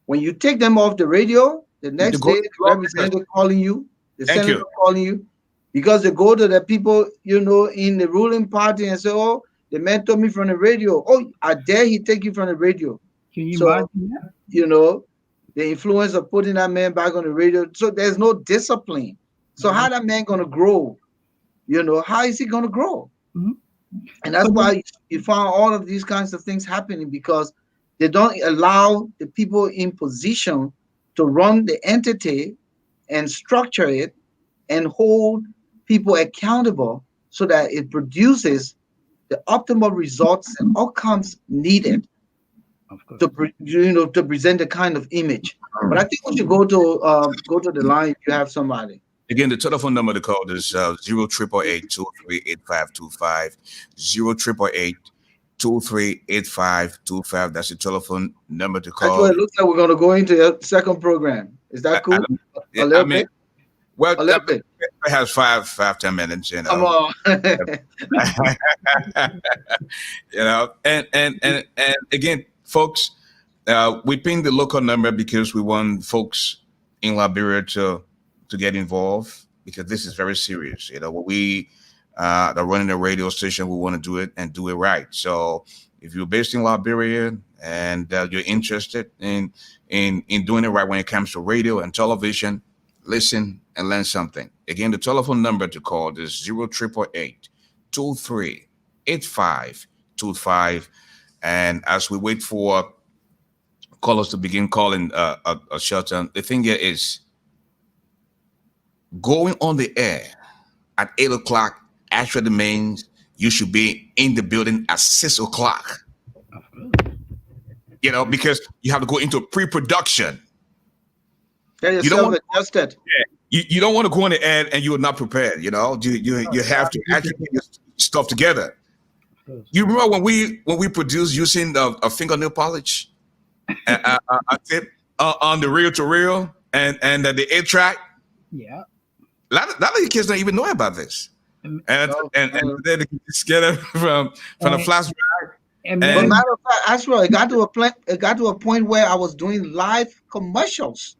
When you take them off the radio, the next go- day the representative calling you, the Thank senator you. calling you, because they go to the people, in the ruling party and say, oh, the man told me from the radio. Oh, I dare he take you from the radio. Can you So, imagine that? The influence of putting that man back on the radio. So there's no discipline. So how that man gonna grow? How is he gonna grow? Mhm. And that's why you find all of these kinds of things happening because they don't allow the people in position to run the entity and structure it and hold people accountable so that it produces the optimal results and outcomes needed Of course. to present the kind of image. But I think we should go to the line if you have somebody. Again, the telephone number to call is 08888238525, 08888238525. That's the telephone number to That's call. what it looks like. We're going to go into a second program. Is that cool? A little bit? Well, A little bit. it has 5-10 minutes, you Come know. on. You know, and again, folks, we ping the local number because we want folks in Liberia to get involved because this is very serious. You know, when we are running a radio station, we want to do it and do it right. So if you're based in Liberia and you're interested in doing it right when it comes to radio and television, listen and learn something. Again, the telephone number to call is 0888-23-8525. And as we wait for callers to begin calling a shelter, the thing here is going on the air at 8 o'clock actually means you should be in the building at 6 o'clock. You know, because you have to go into pre-production. Get You don't yourself want adjusted. you don't want to go on the air and you are not prepared. You know, you have to actually get your stuff together. You remember when we produced using a fingernail polish, a tip on the reel to reel and the 8-track. Yeah. A lot of you kids don't even know about this, and today they can just get it from the flash drive. And But then, matter of fact, actually, it got to a point where I was doing live commercials.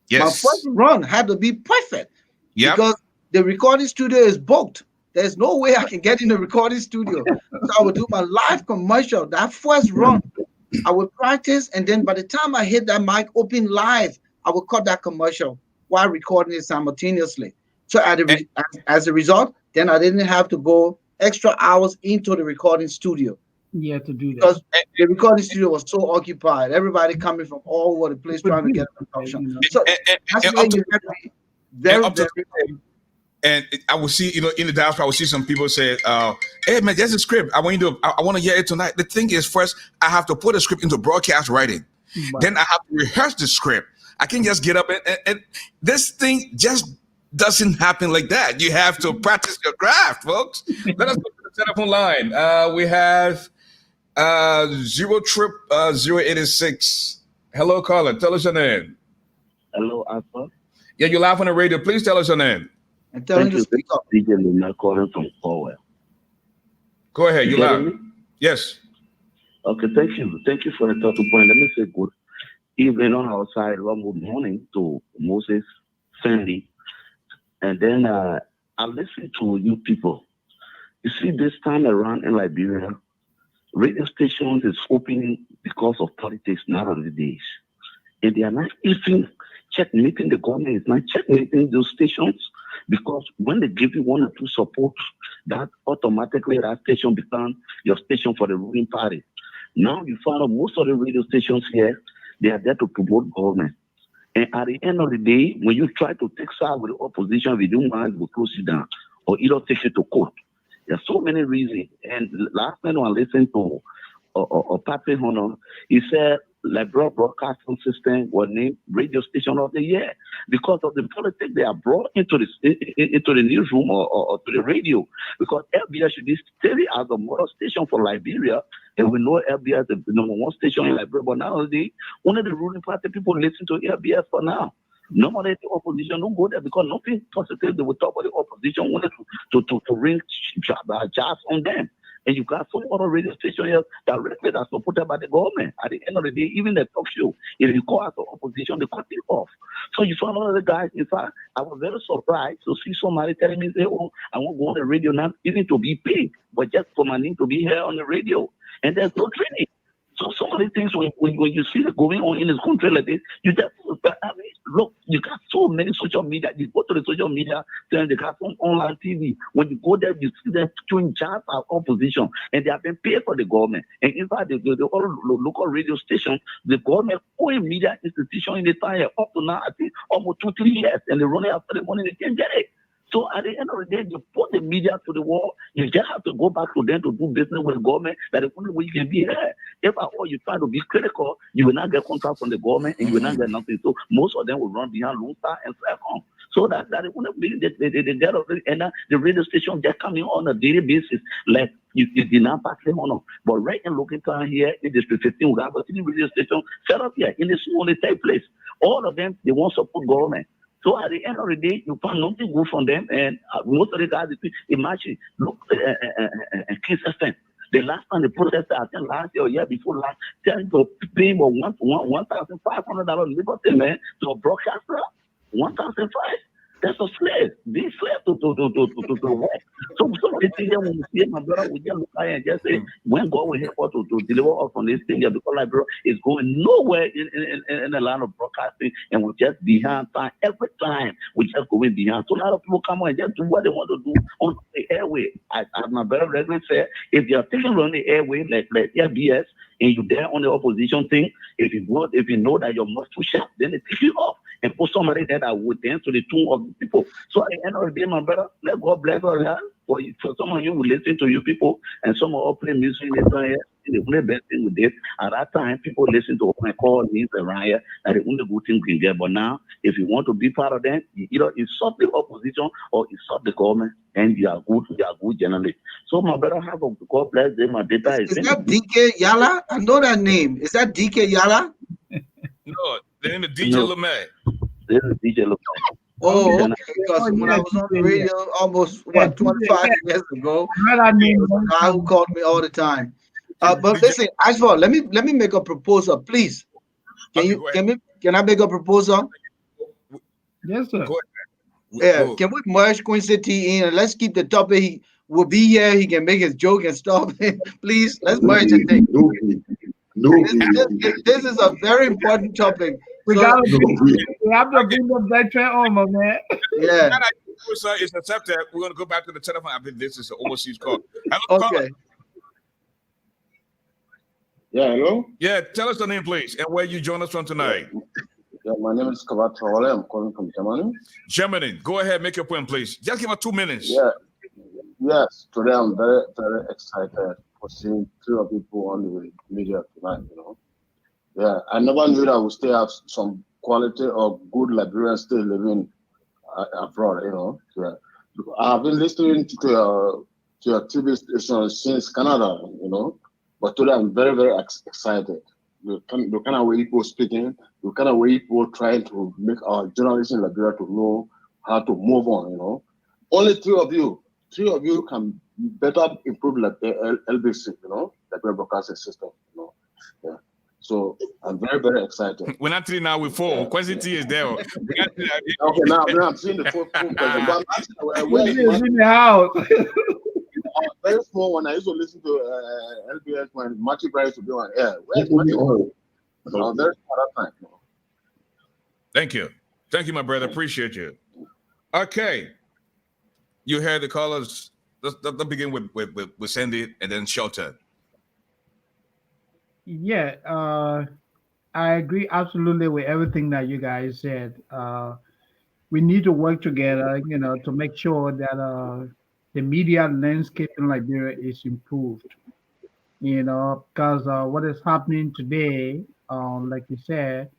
Yes. My first run had to be perfect Yep. because the recording studio is booked. There's no way I can get in the recording studio. So I would do my live commercial. That first run, I would practice, and then by the time I hit that mic open live, I would cut that commercial while recording it simultaneously. So as a result, then I didn't have to go extra hours into the recording studio yeah, to do that. because the recording studio was so occupied. Everybody coming from all over the place trying to get a production. So that's where you have to be very, very. And I will see, you know, in the diaspora, I will see some people say, "Hey man, there's a script. I want to hear it tonight." The thing is, first I have to put a script into broadcast writing. Right. Then I have to rehearse the script. I can just get up and this thing just doesn't happen like that. You have to practice your craft, folks. Let us go to the telephone line. We have 086. Hello, caller. Tell us your name. Hello, Alpha. Yeah, you're live on the radio. Please tell us your name. And tell him to speak up. DJ Luna calling from Powell. Go ahead. You're Getting live. me? Yes. Okay, thank you. Thank you for the talking point. Let me say good evening on our side. One good morning to Moses, Sandy. And then I listen to you people. You see, this time around in Liberia, radio stations is opening because of politics nowadays. And they are not even checkmating the government, is not checkmating those stations, because when they give you one or two support, that automatically that station becomes your station for the ruling party. Now you find out most of the radio stations here, they are there to promote government. And at the end of the day, when you try to take side with the opposition, if you don't mind, will close you down or either take you to court. There are so many reasons. And last night when I listened to Patrick Honor, he said Liberia Broadcasting System was named Radio Station of the Year because of the politics they are brought into the newsroom or to the radio. Because LBS should be steady as a model station for Liberia, and we know LBS is the number one station in Liberia. But nowadays, only the ruling party people listen to LBS for now. Normally, the opposition don't go there because nothing positive they will talk about the opposition wanted to ring jazz on them. And you got some other radio stations here directly that's supported by the government. At the end of the day, even the talk show, if you call out the opposition, they cut it off. So you find one of the guys, in fact, I was very surprised to see somebody telling me, say, oh, I won't go on the radio now, even to be paid, but just for my name to be here on the radio. And there's no training. So some of the things when you see it going on in this country like this, you just look, you got so many social media. You go to the social media, then they got some online TV. When you go there, you see them doing jobs of opposition, and they have been paid for the government. And in fact, the local radio station, the government own media institution in the time up to now, I think almost 2-3 years, and they're running after the money, they can't get it. So at the end of the day, you put the media to the wall. You just have to go back to them to do business with the government. That is the only way you can be here. If at all you try to be critical, you will not get contract from the government and you will not get nothing. So most of them will run behind Lone Star and Faircom. So that it wouldn't be the radio station just coming on a daily basis. Like you did not pass them on. But right in Local Town here, in District 15, we have a radio station set up here in this only third place. All of them, they won't support government. So at the end of the day, you find nothing good from them, and most of the guys, imagine, look, Kiss FM. The last time the protester, I think last year or year before last, telling to pay $1,500 liberty, man, to a broadcaster, 1,500. That's a slave. Being slave to work. So the thing that when we see my brother, we just look at it and just say, when God will help us to deliver us from this thing, because like bro, it's going nowhere in the line of broadcasting, and we're just behind time. Every time we just going behind. So a lot of people come on and just do what they want to do on the airway. As my brother regularly said, if you're taking on the airway like FBS, and you're there on the opposition thing, if you know that you're much too sharp, then they take you off and put somebody there that would dance to the tune of the people. So at the end of the day, my brother, let God bless us. For some of you who listen to you people, and some of us play music in the time, the only best thing we did at that time, people listen to open call means around here that the only good thing we can get. But now, if you want to be part of them, you either insult the opposition or insult the government, and you are good journalists. So my brother, have a God bless them. My data is that DK Yala? I know that name. Is that DK Yala? No, the name is DJ LeMay. This is DJ LeMay. Oh, okay. Because when I was on the radio almost 25 years ago, I who called me all the time. But listen, ASHFORD, let me make a proposal, please. Can I make a proposal? Yes, sir. Go Yeah, can we merge Quincy T in and let's keep the topic? He will be here. He can make his joke and stuff. Please, let's merge the thing. This is a very important topic. We have to bring the veteran on, my man. Yeah. It's accepted. We're going to go back to the telephone. I think this is an overseas call. Okay. Yeah, hello? Yeah, tell us the name, please, and where you join us from tonight. Yeah, my name is Kabat Trawale. I'm calling from Germany. Germany, go ahead, make your point, please. Just give us 2 minutes. Yeah. Yes, today I'm very, very excited for seeing 3 people on the media tonight, Yeah, I never knew that we still have some quality or good Liberians still living abroad, Yeah. I have been listening to your TV station since Canada, But today I'm very, very excited. The kind of way people speaking, the kind of way people trying to make our journalists in Liberia to know how to move on, Only 3 of you can better improve like the LBC, the broadcasting system, Yeah. So I'm very, very excited. We're not 3 now, we're 4. Quincy T is there. Okay, now I'm seeing the full person. But I'm asking, where is in the house? Very small when I used to listen to LBS when Matthew Price to be on air. Where's Matthew? I was there at that time. Thank you, my brother. Appreciate you. Okay, you heard the callers. Let's begin with Sandy and then Shelton. Yeah, I agree absolutely with everything that you guys said. We need to work together, to make sure that the media landscape in Liberia is improved. Because what is happening today, like you said,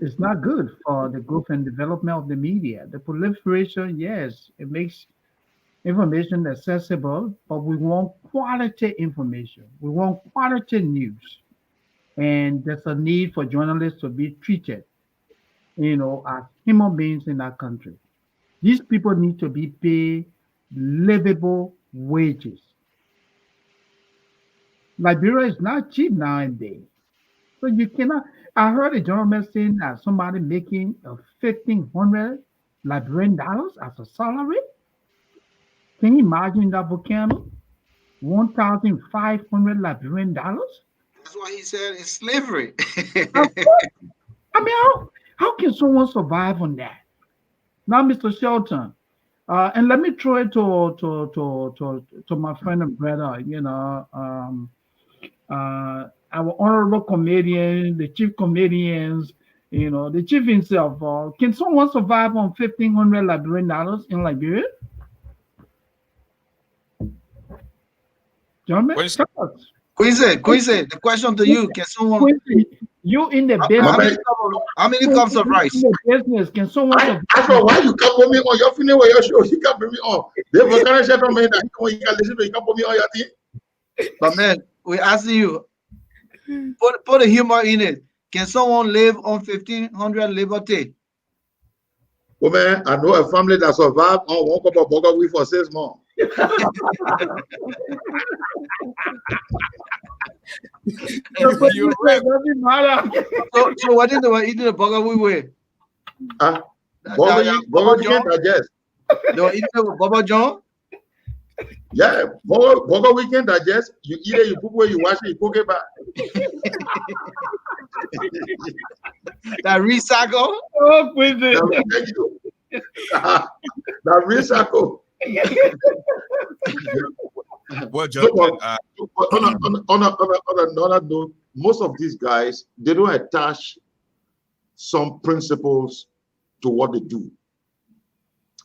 it's not good for the growth and development of the media. The proliferation, yes, it makes information accessible, but we want quality information. We want quality news. And there's a need for journalists to be treated, as human beings in our country. These people need to be paid livable wages. Liberia is not cheap nowadays. So you cannot. I heard a gentleman saying that somebody making $1,500 Liberian dollars as a salary. Can you imagine that, volcano? $1,500 Liberian dollars? That's why he said it's slavery. I mean, how can someone survive on that? Now, Mr. Shelton, and let me throw it to my friend and brother, our honorable comedian, the chief comedians, the chief himself. Can someone survive on $1,500 Liberian dollars in Liberia? Gentlemen, Quincy, the question to you: can someone? Quincy, you in the business? How many cups of rice? In the business, can someone? I know why you can't put me on your feeling where your show. You can't put me on. They were kind of shut on me that you can listen to. You can't put me on your thing. But man, we asking you, put a humor in it. Can someone live on 1,500 Liberty? Oh man, I know a family that survived on 1 cup of burger weed for 6 months. You're right. Doesn't matter. So what did they were eating the burger we were? Burger we can digest. They were eating it with Baba John? Yeah, burger we can digest. You eat it, you cook it, you wash it, you cook it back. That recycle? Oh, Quincy. That recycle. Well, Look, gentlemen, on another note, most of these guys, they don't attach some principles to what they do.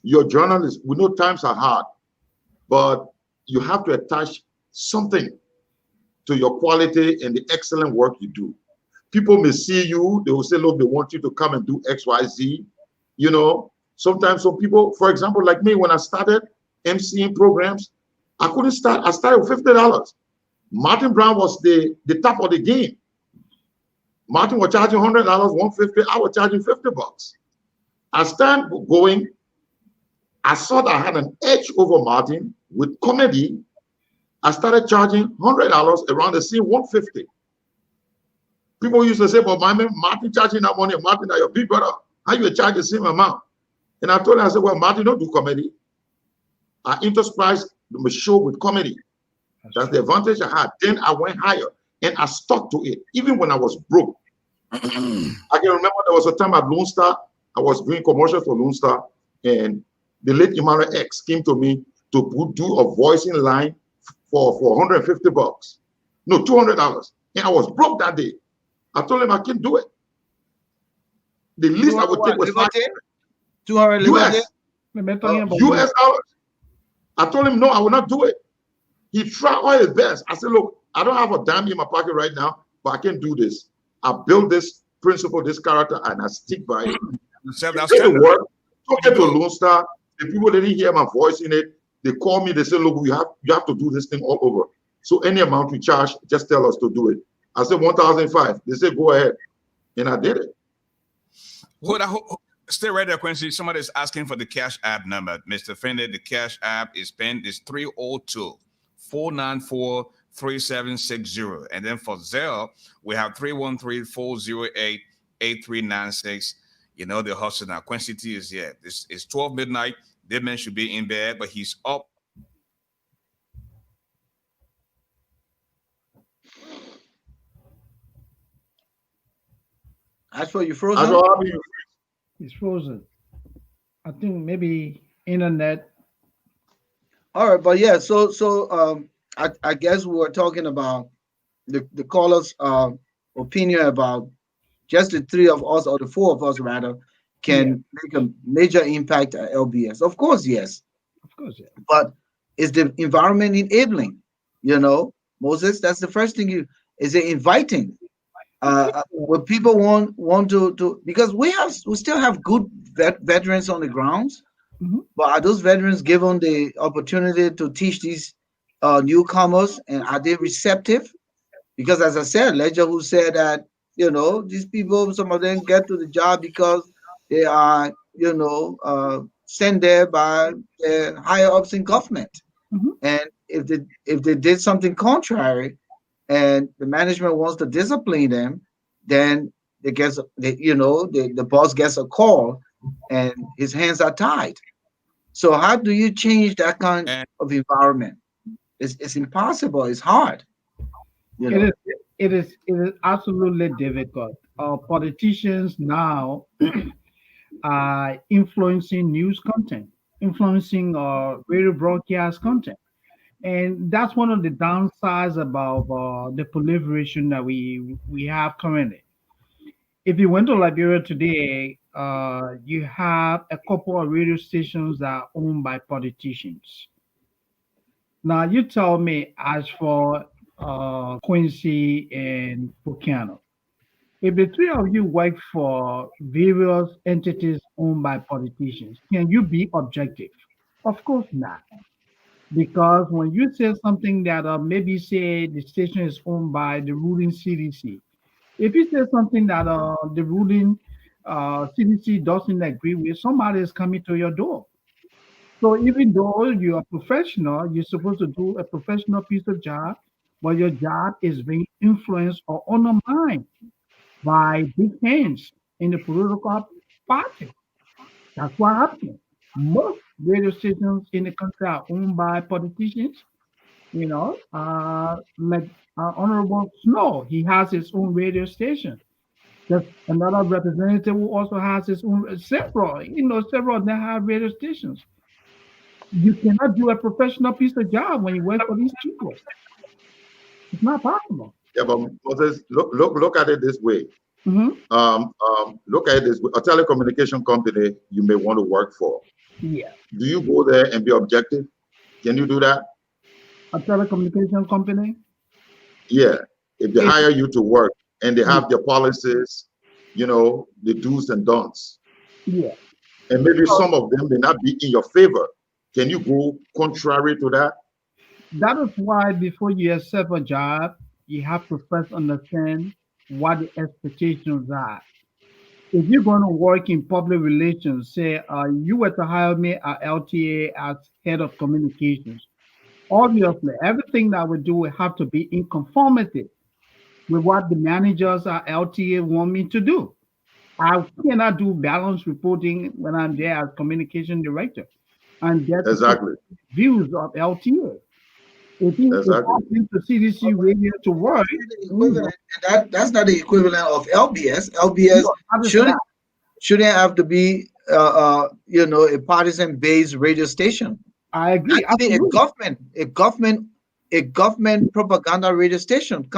You're journalists. We know times are hard, but you have to attach something to your quality and the excellent work you do. People may see you, they will say, look, they want you to come and do X, Y, Z. You know, sometimes some people, for example, like me, when I started MCing programs, I couldn't start. I started with $50. Martin Brown was the top of the game. Martin was charging $100, $150. I was charging $50. I started going. I saw that I had an edge over Martin with comedy. I started charging $100 around the scene, $150. People used to say, "But Martin charging that money, Martin, are your big brother. How you charge the same amount?" And I told him, I said, "Well, Martin don't do comedy. I interspersed the show with comedy. That's the advantage I had." Then I went higher and I stuck to it, even when I was broke. I can remember there was a time at Lone Star, I was doing commercials for Lone Star, and the late Emmanuel X came to me to do a voicing line for $150. No, $200. And I was broke that day. I told him I can't do it. The least I would take was $200 US. US dollars. I told him, no, I will not do it. He tried all his best. I said, look, I don't have a dime in my pocket right now, but I can do this. I built this principle, this character, and I stick by it. It worked. Took it to Lone Star. The people didn't hear my voice in it. They called me. They said, look, you have to do this thing all over. So any amount we charge, just tell us to do it. I said 1,005. They said, go ahead. And I did it. Stay right there, Quincy. Somebody's asking for the Cash App number. Mr. Fendi, the Cash App is 302-494-3760. And then for Zelle, we have 313-408-8396. You know the hustle now. Quincy T is here. It's 12 midnight. That man should be in bed, but he's up. As for you frozen? It's frozen. I think maybe internet. All right, but yeah, so I guess we were talking about the caller's opinion about just the three of us, or the four of us rather, can make a major impact at LBS. Of course, yes. Of course, yeah. But is the environment enabling? You know, Moses, that's the first thing is it inviting? What people want to, because we still have good veterans on the grounds, but are those veterans given the opportunity to teach these newcomers, and are they receptive? Because as I said, Ledger, who said that, you know, these people, some of them get to the job because they are, you know, sent there by higher ups in government, and if they did something contrary, and the management wants to discipline them, then the boss gets a call and his hands are tied. So how do you change that kind of environment? It's impossible. It's hard. You know? It is absolutely difficult. Politicians now are influencing news content, influencing radio broadcast content. And that's one of the downsides about the proliferation that we have currently. If you went to Liberia today, you have a couple of radio stations that are owned by politicians. Now, you tell me, as for Quincy and Buchanan, if the three of you work for various entities owned by politicians, can you be objective? Of course not. Because when you say something that maybe say the station is owned by the ruling CDC, If you say something that the ruling CDC doesn't agree with, somebody is coming to your door. So even though you're a professional, you're supposed to do a professional piece of job, but your job is being influenced or undermined by big hands in the political party. That's what happened. Most radio stations in the country are owned by politicians. Like Honorable Snow, he has his own radio station. There's another representative who also has his own several of them have radio stations. You cannot do a professional piece of job when you work for these people. It's not possible. Yeah, but Moses, look at it this way. Hmm. Look at it this way. A telecommunication company you may want to work for. Yeah. Do you go there and be objective? Can you do that? A telecommunication company. Yeah. If they It, hire you to work and they have their policies, the do's and don'ts, yeah. and maybe So some of them may not be in your favor. Can you go contrary to that? that is why before you accept a job, you have to first understand what the expectations are. If you're going to work in public relations, say you were to hire me at LTA as head of communications, obviously everything that we do will have to be in conformity with what the managers at LTA want me to do. I cannot do balance reporting when I'm there as communication director. I'm there to put Exactly. views of LTA. If I Exactly. bring to CDC radio to work, The you equivalent, know, that's not the equivalent of LBS. LBS that is shouldn't not. shouldn't have to be a partisan based radio station. I Not agree, even absolutely. a government propaganda radio station.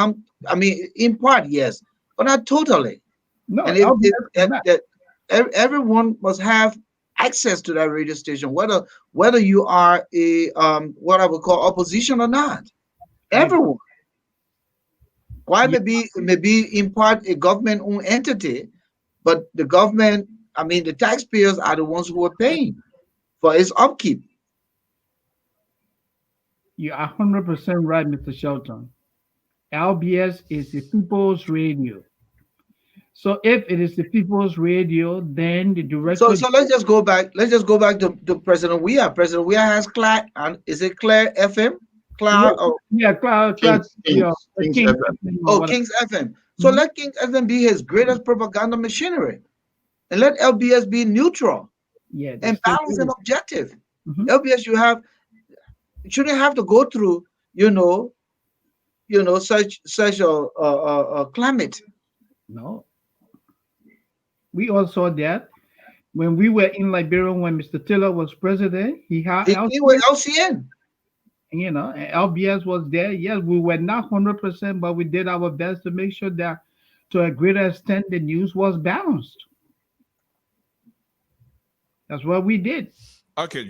I mean, in part, yes, but not totally. No, And if LBS is not. everyone must have access to that radio station, whether you are a what I would call opposition or not. I agree. Everyone. Why Yeah, may be in part a government owned entity, but the government, I mean, the taxpayers are the ones who are paying for its upkeep. you are 100% right, Mr. Shelton. LBS is the people's radio. So if it is the people's radio, then the So director, so let's just go back. Let's just go back to President Weah. President Weah has Claire, and is it Claire FM? yeah, Claire or yeah, Kings, yeah, Kings, the Kings King FM. or oh, whatever. King's FM. So Mhm. let King's FM be his greatest propaganda machinery, and let LBS be neutral Yeah, the and state balanced and radio. objective. Mhm. LBS shouldn't have to go through, you know, such a climate. No, we all saw that when we were in Liberia when Mr. Taylor was president. He had He was LCS, LCN. and LBS was there. Yes, we were not 100%, but we did our best to make sure that to a greater extent the news was balanced. That's what we did. Okay,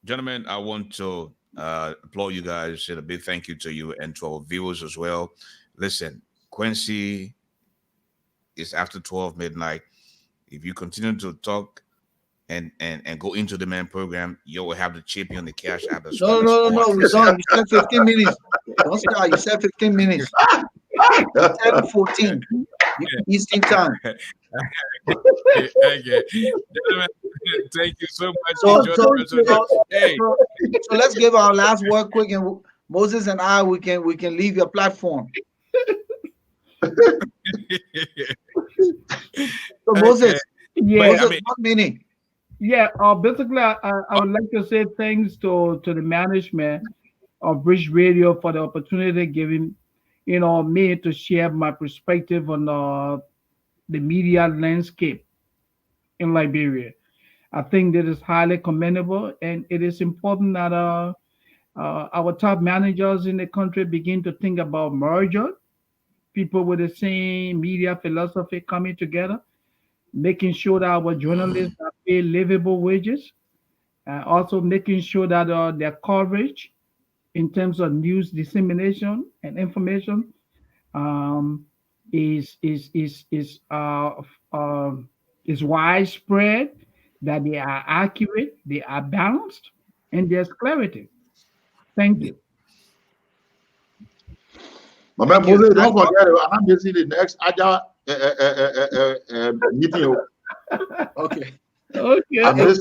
gentlemen, I want to applaud you guys. Say a big thank you to you and to our viewers as well. Listen, Quincy is after 12 midnight. If you continue to talk and go into the main program, you will have to chip in the cash app as No, well as no, no, all no. my We don't. You said 15 minutes. Don't start. You said 15 minutes. 10:14 Eastern time. Okay. Gentlemen, thank you so much. So Enjoy so the rest of the so, day. Hey. so let's give our last word quick, and Moses and I we can leave your platform. So Okay. Moses, Yeah, But I Moses, mean, 1 minute. yeah. Basically, I would like to say thanks to the management of Bridge Radio for the opportunity given, me to share my perspective on the media landscape in Liberia. I think that is highly commendable, and it is important that our top managers in the country begin to think about merger, people with the same media philosophy coming together, making sure that our journalists are paid livable wages, also making sure that their coverage in terms of news dissemination and information um, uh, is widespread, that they are accurate, they are balanced, and there's clarity. Thank you. My man Moses, don't forget, I'm busy the next Agile meeting. Okay. Okay.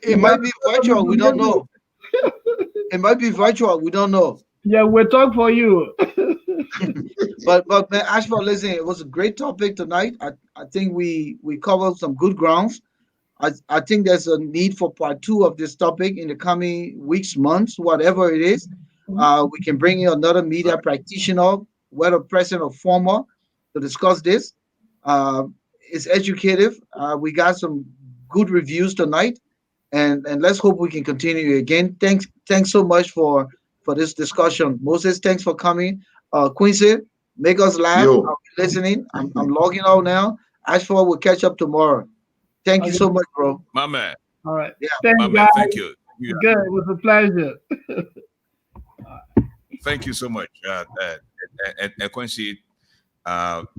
It might be virtual. We don't know. It might be virtual. We don't know. Yeah, we'll talk for you. But man, Ashford, listen, it was a great topic tonight. I think we covered some good grounds. I think there's a need for part 2 of this topic in the coming weeks, months, whatever it is. We can bring in another media practitioner, whether present or former, to discuss this. It's educative. We got some good reviews tonight, and let's hope we can continue again. Thanks so much for this discussion. Moses, thanks for coming. Quincy, make us laugh. Yo. I'll be listening. I'm logging out now. Ashford will catch up tomorrow. Thank you so much, bro. My man. All right. Yeah. Thank My you, man. guys. Thank you. Good. It was a pleasure. Thank you so much. And Quincy,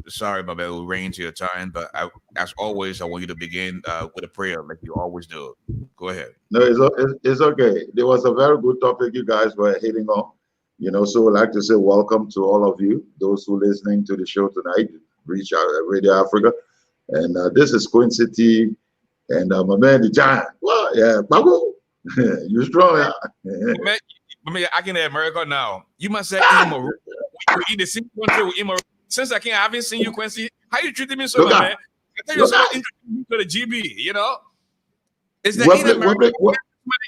sorry, my man, we ran into your time, but as always, I want you to begin with a prayer like you always do. Go ahead. No, it's okay. There was a very good topic you guys were hitting on. So I'd like to say welcome to all of you, those who are listening to the show tonight, Reach Out Radio Africa. And this is Quincy T. And my man, the giant. Well, yeah, Babu, you strong, yeah. Man, I can America now. You must say, we eat the same country with Imo. Since I haven't seen you, Quincy, how you treating me so, my man? I tell you something to the GB, Is that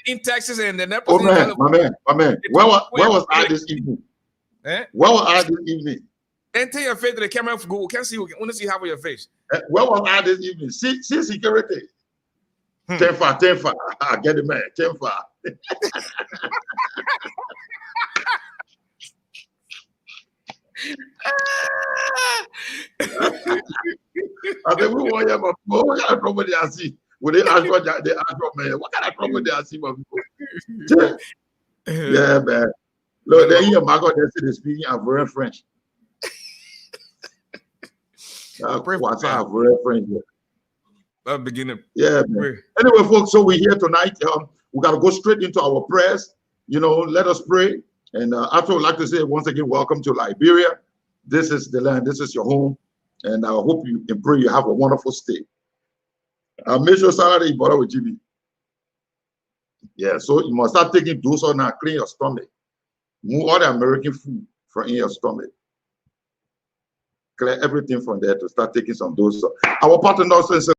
in Texas and the Nepal? My man. Where was I this evening? Where was I this evening? And tell your face to the camera for Google. Can't see you. Want to see half of your face. Where was I this evening? See security. 10-5. I get it, man. 10-5. I think we want to what kind of trouble they are see? With the Ashford man, what kind of trouble they are see? Yeah, man. Look, they hear Marco, they're speaking Ivorian French. What's Ivorian French? Beginning. Yeah, man. Anyway, folks, so we're here tonight. We got to go straight into our prayers. Let us pray. And after, I would like to say once again, welcome to Liberia. This is the land. This is your home. And I hope you can pray you have a wonderful stay. Make sure Saturday you bother with GB. Yeah, so you must start taking those on now, clean your stomach. Move all the American food from in your stomach. Clear everything from there to start taking some doses. Our partner also says,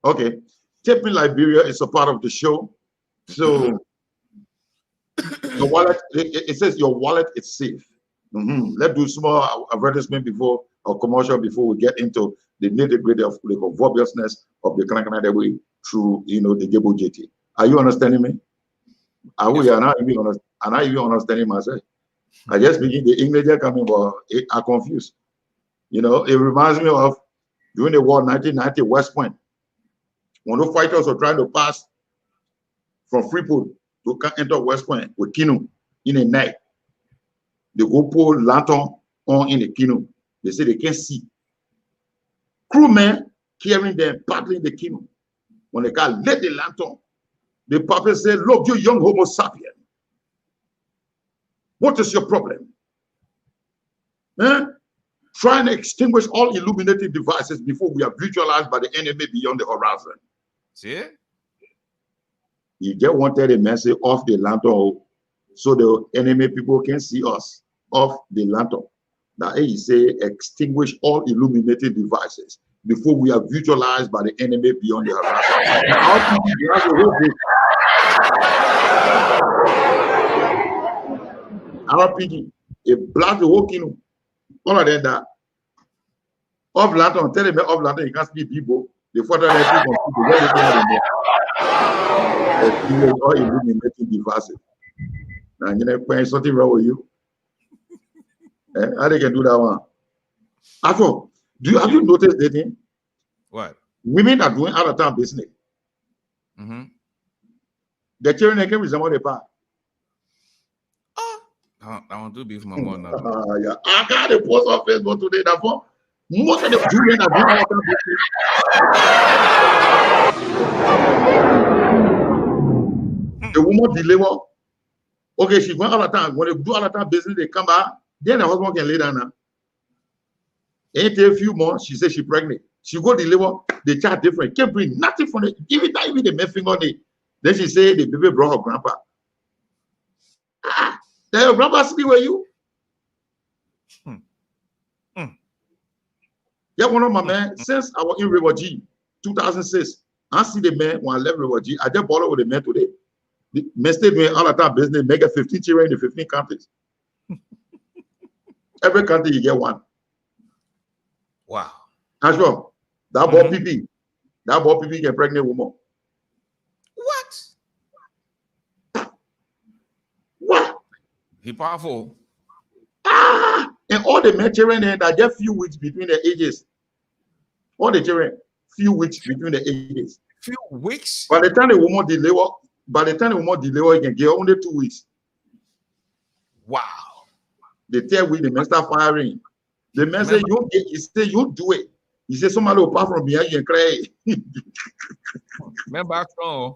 okay, Tipme Liberia is a part of the show. So your wallet, it says your wallet is safe. Let's do small advertisement before or commercial before we get into the nitty-gritty of the obviousness of the Kanakana way through the Gable JT. Are you understanding me? Are we are not even understanding myself? I just begin the English coming, but I confused. It reminds me of during the war 1990 West Point. When the fighters were trying to pass from Freeport to enter West Point with canoe in the night, they go pull lantern on in the canoe. They say they can't see. Crewmen carrying them, paddling the canoe. When the guy lit the lantern, the papa said, "Look, you young Homo sapien, what is your problem? trying to extinguish all illuminating devices before we are visualized by the enemy beyond the horizon. See it? You just wanted a message off the lantern so the enemy people can see us off the lantern. Now he say extinguish all illuminating devices before we are visualized by the enemy beyond the horizon. RPG, a black the whole kingdom. All of them that off lantern, tell them off lantern, you can't speak people. The further they extinguish all illuminating devices. Now you know something wrong with you. How they can do that one? After, have you noticed that thing? What? Women are doing out of town business. The children they can resemble the part. I want to be for my mom now. Yeah. I got a post on Facebook today. Therefore, most of the children are doing out of town business. The woman deliver. Okay, she went out of town. When they do out of town business, they come back. Then the husband can lay down now. Ain't a few months, she says she's pregnant. She go deliver, they charge different. Can't bring nothing from it. Give it that, even the main finger on it. Then she say the baby brought her grandpa. Then your grandpa sleep with you? Yeah, one of my men, since I was in River G, 2006, I see the man when I left River G. I just borrowed with the man today. The man stay doing all the time business, make a 15 children in the 15 countries. Every country you get one. Wow. That's sure. That bought PP. That bought PP get pregnant woman. What? What? He powerful. And all the men children there that just few weeks between the ages. All the children, few weeks between the ages. Few weeks? By the time the woman deliver, he can get only 2 weeks. Wow. The third week, the men start firing. The man say, he say, you do it. He said, somebody will pass from behind you and cry. Man, back home.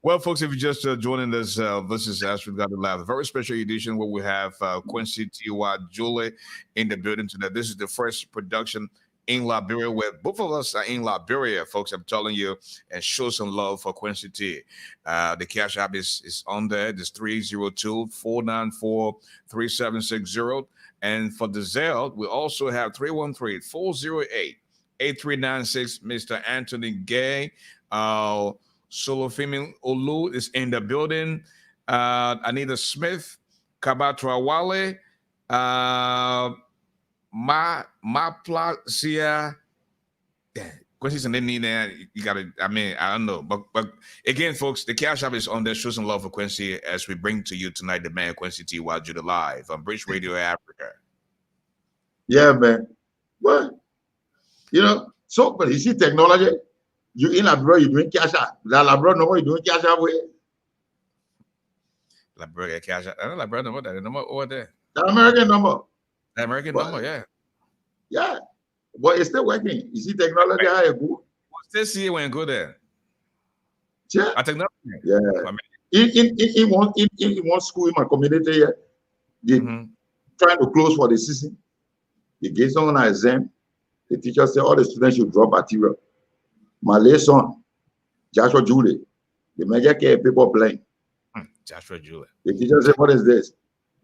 Well, folks, if you're just joining us, this is ASHFORD Got It Live, a very special edition where we have Quincy T.Y. Julie in the building today. This is the first production in Liberia, where both of us are in Liberia, folks. I'm telling you, and show some love for Quincy T. The cash app is on there. It's 302-494-3760. And for the Zelle, we also have 313-408-8396. Mr. Anthony Gay, Solofemi Olu is in the building. Anita Smith, Kabatra Wale, Maplasia. Questions and then you gotta, I mean, I don't know. But again, folks, the cash app is on there. Show some love for Quincy as we bring to you tonight the man Quincy T.Y. Judah live on Bridge Radio Africa. Yeah, man. What? You know, so but you see technology, you in Liberia, you're doing cash app. Liberia, no more, you're doing cash app with. Liberia cash app. I don't know Liberia number, that number over there. The American number. The American number, yeah. Yeah. But it's still working. You see technology, how it go. Still see it when you go there. Yeah. I technology. Yeah. In one school in my community here, they trying to close for the season. They gave someone an exam. The teacher said all the students should drop material. My son, Joshua Julie, the major care people playing. Joshua Julie. The teacher said, what is this?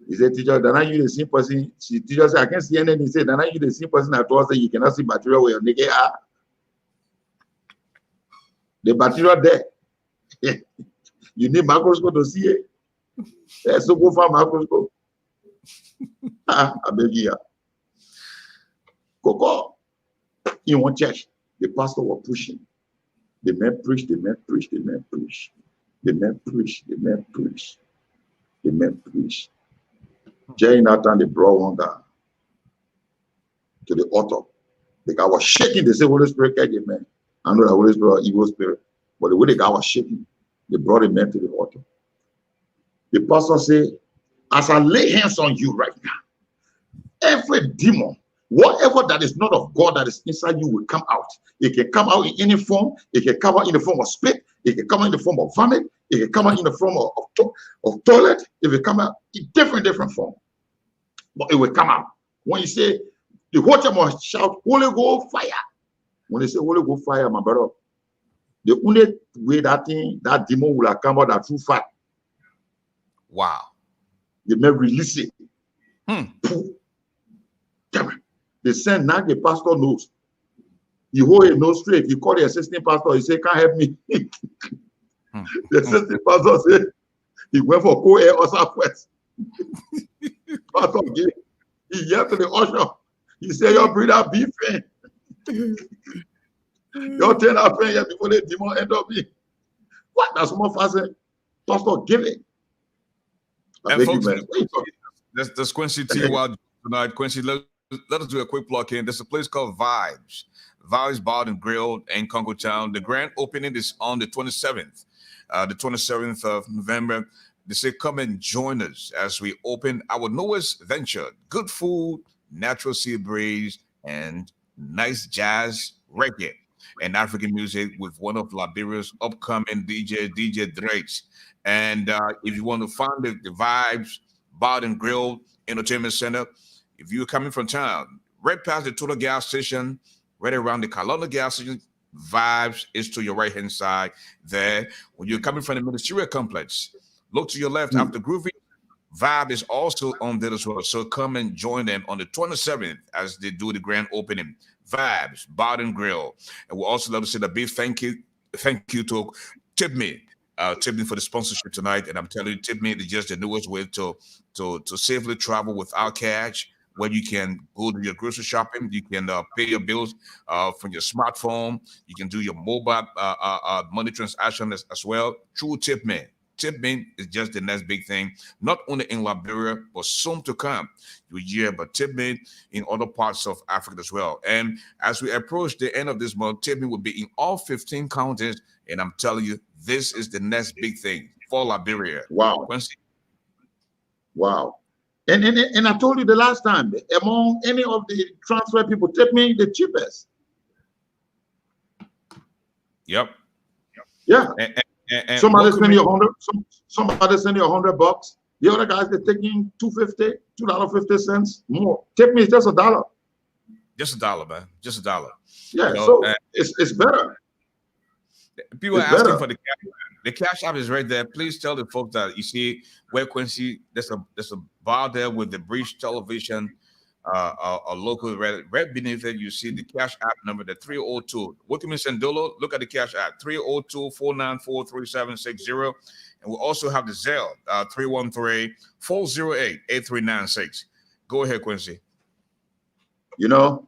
He said, teacher, then are you the same person? The teacher said, I can't see anything. He said, then are you the same person I told you cannot see material where your nigga are? The material there. You need microscope to see it. So go for microscope. I beg you. Go. In one church, the pastor was pushing. The man preached, the man preached, the man preached. The man preached, the man preached. The man preached. During that time, they brought one guy to the altar. The guy was shaking. They said, Holy Spirit, catch it, man. I know the Holy Spirit is evil spirit. But the way the guy was shaking, they brought the man to the altar. The pastor said, as I lay hands on you right now, every demon, whatever that is not of God that is inside you will come out. It can come out in any form. It can come out in the form of spit. It can come out in the form of vomit. It can come out in the form of toilet. It will come out in different form. But it will come out. When you say, the whole time must shout, Holy Ghost fire. When they say Holy Ghost fire, my brother, the only way that demon will come out that through fire. Wow. They may release it. They send now the pastor knows. He hold a nose straight. He call the assistant pastor. He say, can't help me. The assistant pastor said he went for co-air or southwest. Pastor gave. He yelled to the usher. He said, your brother be friend. Your turn up friend here before the demon end up being. What? That's more faster. Pastor give it. And folks, this Quincy T. Wild tonight. Quincy, let us do a quick plug in. There's a place called Vibes. Vibes Bar and Grill in Congo Town. The grand opening is on the 27th. The 27th of November. They say, come and join us as we open our newest venture. Good food, natural sea breeze, and nice jazz, reggae, and African music with one of Liberia's upcoming DJ Drakes. And if you want to find the Vibes Bar and Grill Entertainment Center, if you're coming from town, right past the Total gas station, right around the Kalona gas station, Vibes is to your right-hand side there. When you're coming from the Ministerial Complex, look to your left after Groovy. Vibe is also on there as well. So come and join them on the 27th as they do the grand opening. Vibes, Bar and Grill. And we'll also love to say a big thank you to Tipme. Tipme for the sponsorship tonight. And I'm telling you, Tipme is just the newest way to safely travel without cash, where you can go to your grocery shopping, you can pay your bills from your smartphone, you can do your mobile money transaction as well through Tipme. Tipme is just the next big thing, not only in Liberia, but soon to come. You hear about Tipme in other parts of Africa as well. And as we approach the end of this month, Tipme will be in all 15 counties. And I'm telling you, this is the next big thing for Liberia. Wow. Quincy. Wow. And I told you the last time, among any of the transfer people, Tipme the cheapest. Yep. Yeah. And somebody send you $100. Somebody send you $100. The other guys they're taking $2.50 more. Tipme is just $1. Just $1, man. Just $1. Yeah. You know, so it's better. People are asking for the cash app. The cash app is right there. Please tell the folks that you see where Quincy. There's a bar there with the Bridge Television, a local right beneath it. You see the cash app number, the 302. Welcome in Sandolo. Look at the cash app 302-494-3760, and we'll also have the Zelle 313-408-8396. Go ahead, Quincy. You know,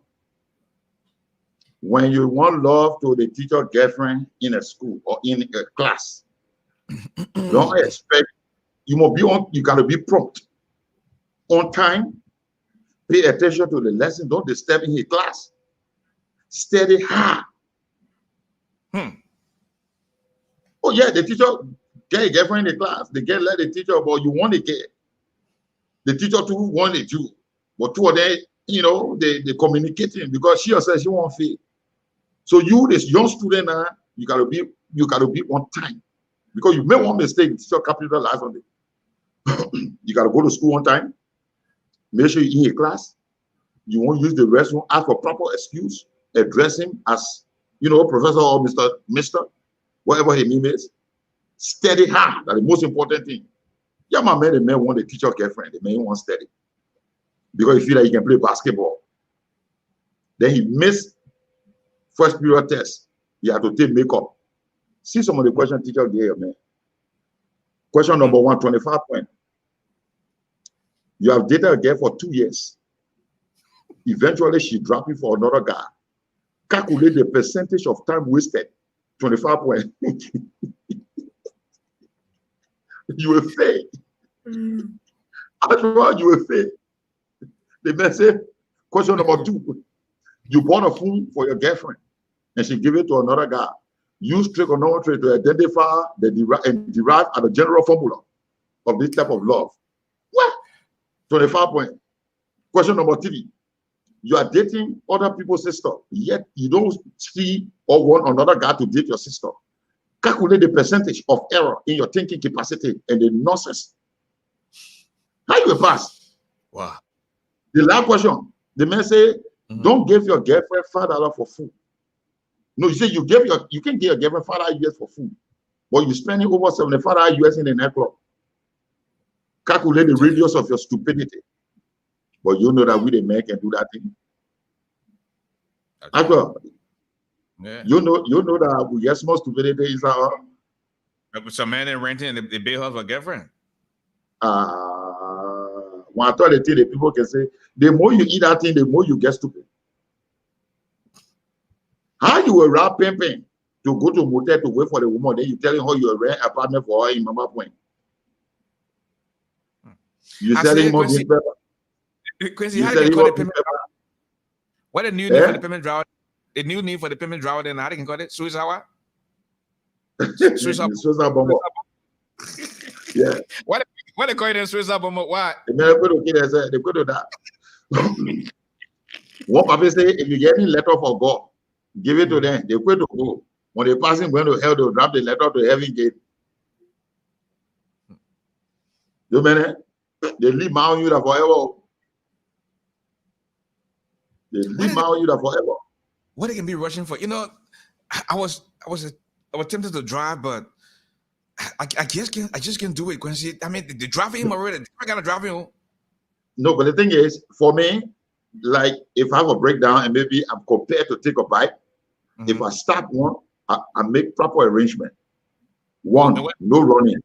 when you want love to the teacher girlfriend in a school or in a class, don't expect you must be on. You gotta be prompt, on time. Pay attention to the lesson. Don't disturb in his class. Study hard. Oh yeah, the teacher get a girlfriend in the class. They get let the teacher, but you want to get the teacher too wanted you, but two of them, you know, they communicating because she herself she won't feel. So you, this young student, now you gotta be on time because you make one mistake, the teacher capitalize on it. You gotta go to school on time. Make sure you're in a class. You won't use the restroom. Ask for proper excuse. Address him as, you know, professor or Mr. Whatever his name is. Study hard. That's the most important thing. Yeah, my man, the man want a teacher girlfriend. The man want study because he feel like he can play basketball. Then he missed first period test. He had to take makeup. See some of the questions teacher gave, man. Question number 1, 25 points. You have dated a girl for 2 years. Eventually, she dropped you for another guy. Calculate the percentage of time wasted. 25 points. You will fail. Actually, you will fail. The man said, question number 2. You bought a phone for your girlfriend, and she gave it to another guy. Use trigonometry to identify and derive at the general formula of this type of love. What? 25 points. Question number 3. You are dating other people's sister, yet you don't see or want another guy to date your sister. Calculate the percentage of error in your thinking capacity and the nonsense. How you will pass? Wow. The last question, the man say, don't give your girlfriend $5 for food. No, you say you can give your girlfriend $5 US for food, but you're spending over $75 US in the nightclub. Calculate the radius of your stupidity. But you know that we the men can do that thing. Okay. Well, Yeah. you know that we get small stupidity is Some man in renting and they bill her for girlfriend. when I tell the thing, the people can say, the more you eat that thing, the more you get stupid. How you will rap pimping to go to motel to wait for the woman, then you telling her you rent apartment for her in Mama Point. You selling him Quincy, Quincy, how did you call the payment? What the new name for the payment driver? The new name for the payment driver, then how they can call it? Suicide what? Suicide bomber. Yeah. What they call it in suicide bomber? What? They go to that. What Papa say, if you get any letter for God, give it to them. They go to go. When they pass him going to hell, they'll drop the letter to heaven gate. You mean it? They leave on you forever. They leave on you forever. What they can be rushing for? You know, I was tempted to drive, but I just can't do it, Quincy. I mean, the driving already. I gotta drive him. No, but the thing is, for me, like if I have a breakdown and maybe I'm prepared to take a bike, if I start one, I make proper arrangement. One, no running,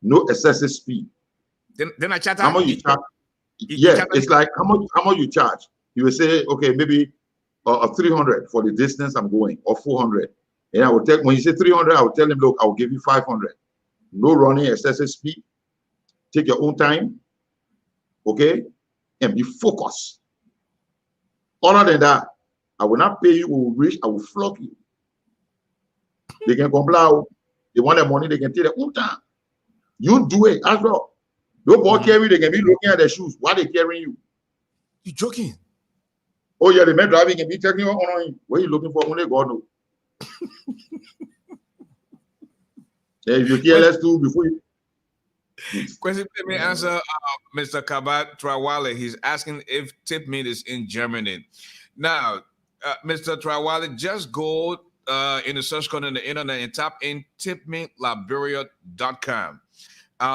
no excessive speed. Then I chat. How much you charge? Yeah, it's like how much you charge. You will say, okay, maybe 300 for the distance I'm going, or 400. And I will tell, when you say 300, I will tell him, look, I will give you 500. No running, excessive speed. Take your own time, okay, and be focused. Other than that, I will not pay you. We will reach. I will flog you. They can comply. They want their money. They can take their own time. You do it as well. No boy carry. They can be looking at their shoes. Why they carrying you? You joking? Oh yeah, the man driving can be checking you on. What are you looking for? Only God knows. Yeah, if you care, let's do before you. Question, let me answer Mr. Kabat Trawale. He's asking if Tipme is in Germany. Now, Mr. Trawale, just go in the search code on the internet and type in TipmeLiberia.com.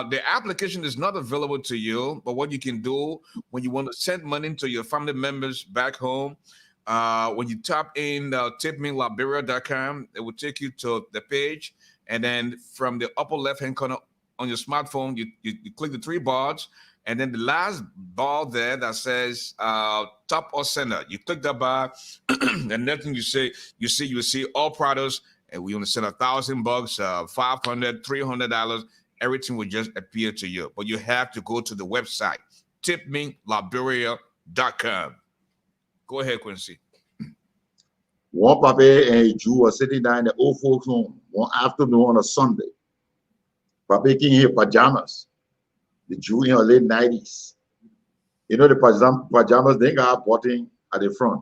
The application is not available to you, but what you can do when you want to send money to your family members back home, when you type in TipmeLiberia.com, it will take you to the page. And then from the upper left-hand corner on your smartphone, you click the three bars, and then the last bar there that says top or center. You click that bar, and nothing you see all products, and we only send $1,000, $500, $300. Everything will just appear to you. But you have to go to the website, TipmeLiberia.com. Go ahead, Quincy. One papa and a Jew was sitting down in the old folks' home one afternoon on a Sunday. Papa came here pajamas. The Jew in her late 90s. You know the pajamas, they got a button at the front,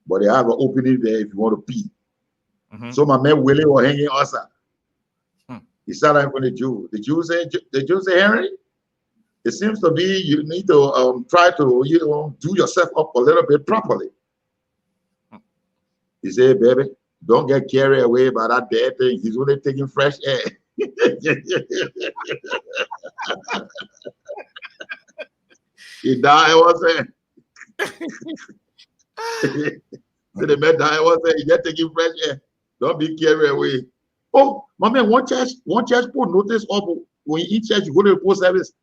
but they have an opening there if you want to pee. So my man Willie was hanging outside. He sat down with the Jew. The Jew said, Henry, it seems to be you need to try to do yourself up a little bit properly. He said, baby, don't get carried away by that dead thing. He's only taking fresh air. He died, was saying. So the man died, was saying, you're taking fresh air. Don't be carried away. Oh, my man, one church put notice up when you eat church, you go to the post service.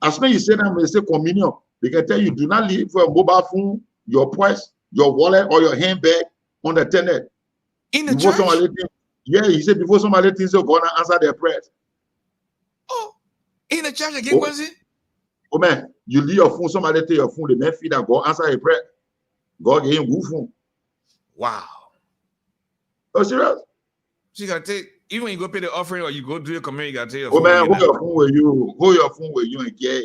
As soon as you say that when you say communion, they can tell you do not leave for a mobile phone, your purse, your wallet, or your handbag on the tenant. In the church? He said before somebody thinks you're gonna answer their prayers. Oh, in the church again, was it? Oh man, you leave your phone, somebody take your phone, the man feed that God answer a prayer. God gave him good phone. Wow. Oh, serious? So you gotta take, even when you go pay the offering or you go do your communion, you gotta take your phone. Oh man, hold your phone with you. Hold your phone with you and care.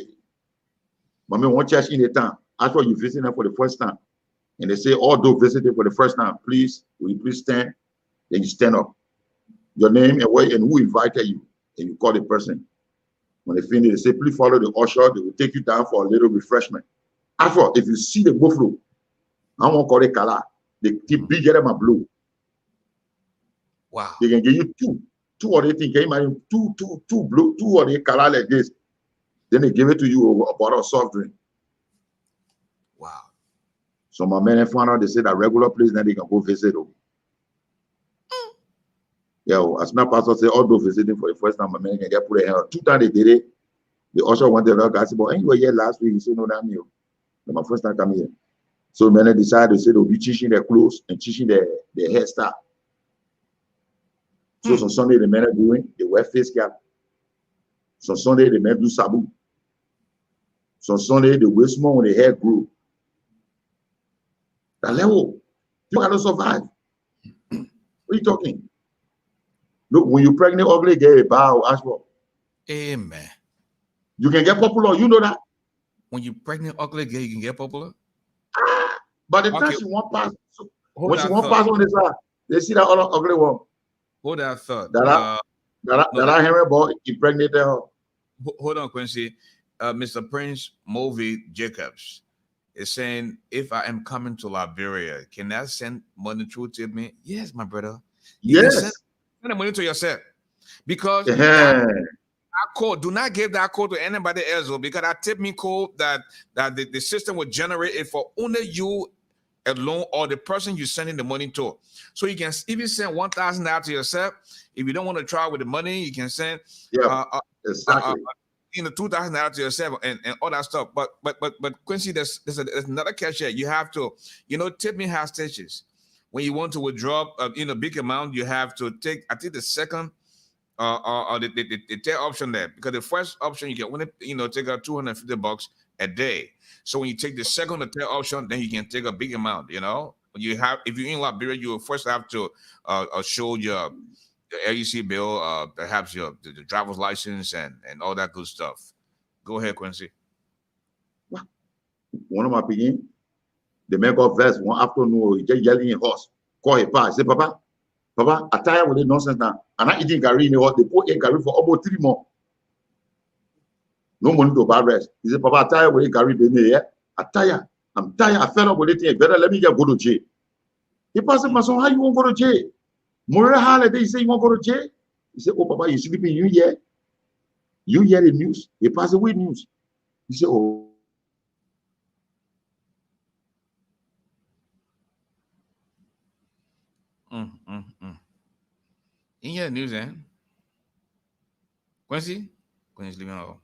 My man, one church in the town. After you visit them for the first time. And they say, all those visiting for the first time, please, will you please stand? Then you stand up. Your name and where and who invited you. And you call the person. When they finish, they say, please follow the usher. They will take you down for a little refreshment. After, if you see the buffalo, I won't call it color. They keep bigger than my blue. Wow. They can give you two or they think, two blue, two or they color like this. Then they give it to you a bottle of soft drink. Wow. So my men found out, they said that regular place, then they can go visit them. Yeah, as my pastor said, all those visiting for the first time, my men can get put a hand. 2 times they did it. The usher wanted the other guy said, but anyway, here last week, he said, no, that's me. My first time coming here. So men decided to say they'll be teaching their clothes and teaching their hairstyle. So some Sunday the men are doing, they wear face cap. Some Sunday the men do sabu. Some Sunday they wear small when the hair grew. That level, you cannot survive. What are you talking? Look, when you're pregnant, ugly, get a bow, ASHFORD. Amen. You can get popular, you know that. When you're pregnant, ugly, gay, you can get popular. But the time she won't pass, so when she won't pass on this side, they see that other ugly one. Hold that thought. That Henry boy impregnated her. Hold on, Quincy. Mr. Prince Movie Jacobs is saying, if I am coming to Liberia, can I send money through Tipme? Yes, my brother. Yes. Send the money to yourself. Because that code, do not give that code to anybody else, because that Tipme code that the system will generate it for only you alone or the person you're sending the money to. So you can even send $1,000 to yourself. If you don't want to try with the money, you can send exactly. $2,000 to yourself and all that stuff. But Quincy, there's another catch here. You have to, Tipme has stages. When you want to withdraw big amount, you have to take, I think, the second or the third option there, because the first option you can only take out $250 a day. So when you take the second or third option, then you can take a big amount. You have, if you're in Liberia, you will first have to show your LEC bill, perhaps the driver's license and all that good stuff. Go ahead, Quincy. One of my begin, the man got vest one afternoon, he just yelling in horse, call his pa, say, Papa, I'm tired with the nonsense now. I'm not eating Gary in the horse. They put a Gary for about 3 months. No money to buy rest. He said, Papa, I'm tired with the Gary in there. I'm tired. I fell up with it. Better let me just go to jail. He passed my son, how you won't go to jail? Morale holiday, he said, you won't go to jail? He said, oh, Papa, you sleeping? You hear the news? He passed away news. He said, oh. You hear the news, eh? Quincy? Quincy's leaving out.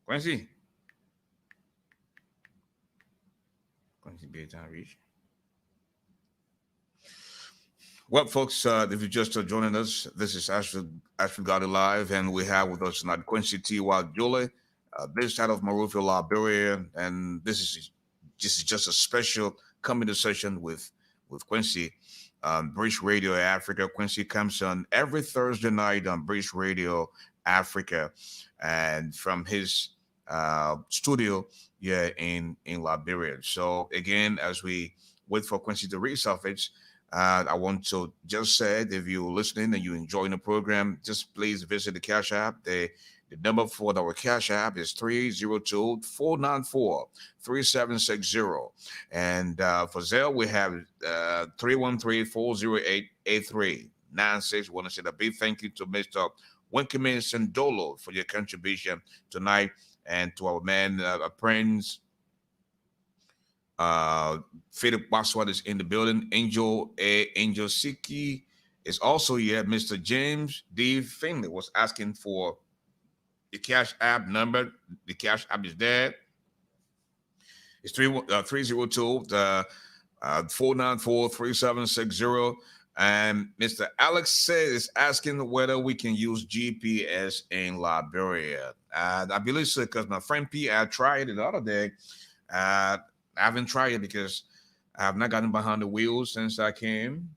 Quincy? Quincy, be a time reach. Well, folks, if you're just joining us, this is ASHFORD Got It Live, and we have with us tonight Quincy T.Y. Julie, based out of Monrovia, Liberia, and this is just a special comedy session with Quincy on Bridge Radio Africa. Quincy comes on every Thursday night on Bridge Radio Africa, and from his studio in Liberia. So again, as we wait for Quincy to resurface, I want to just say that if you're listening and you're enjoying the program, just please visit the Cash App. The number for our Cash App is 302-494-3760. And for Zelle, we have 313-408-8396. Want to say a big thank you to Mr. Winkman Sandolo for your contribution tonight, and to our man, Prince. Philip Baswad is in the building. Angel Siki is also here. Mr. James D. Finley was asking for the Cash App number. The Cash App is there. It's 302-494-3760. And Mr. Alex says is asking whether we can use GPS in Liberia. I believe so, because my friend P, I tried it the other day. I haven't tried it because I have not gotten behind the wheels since I came.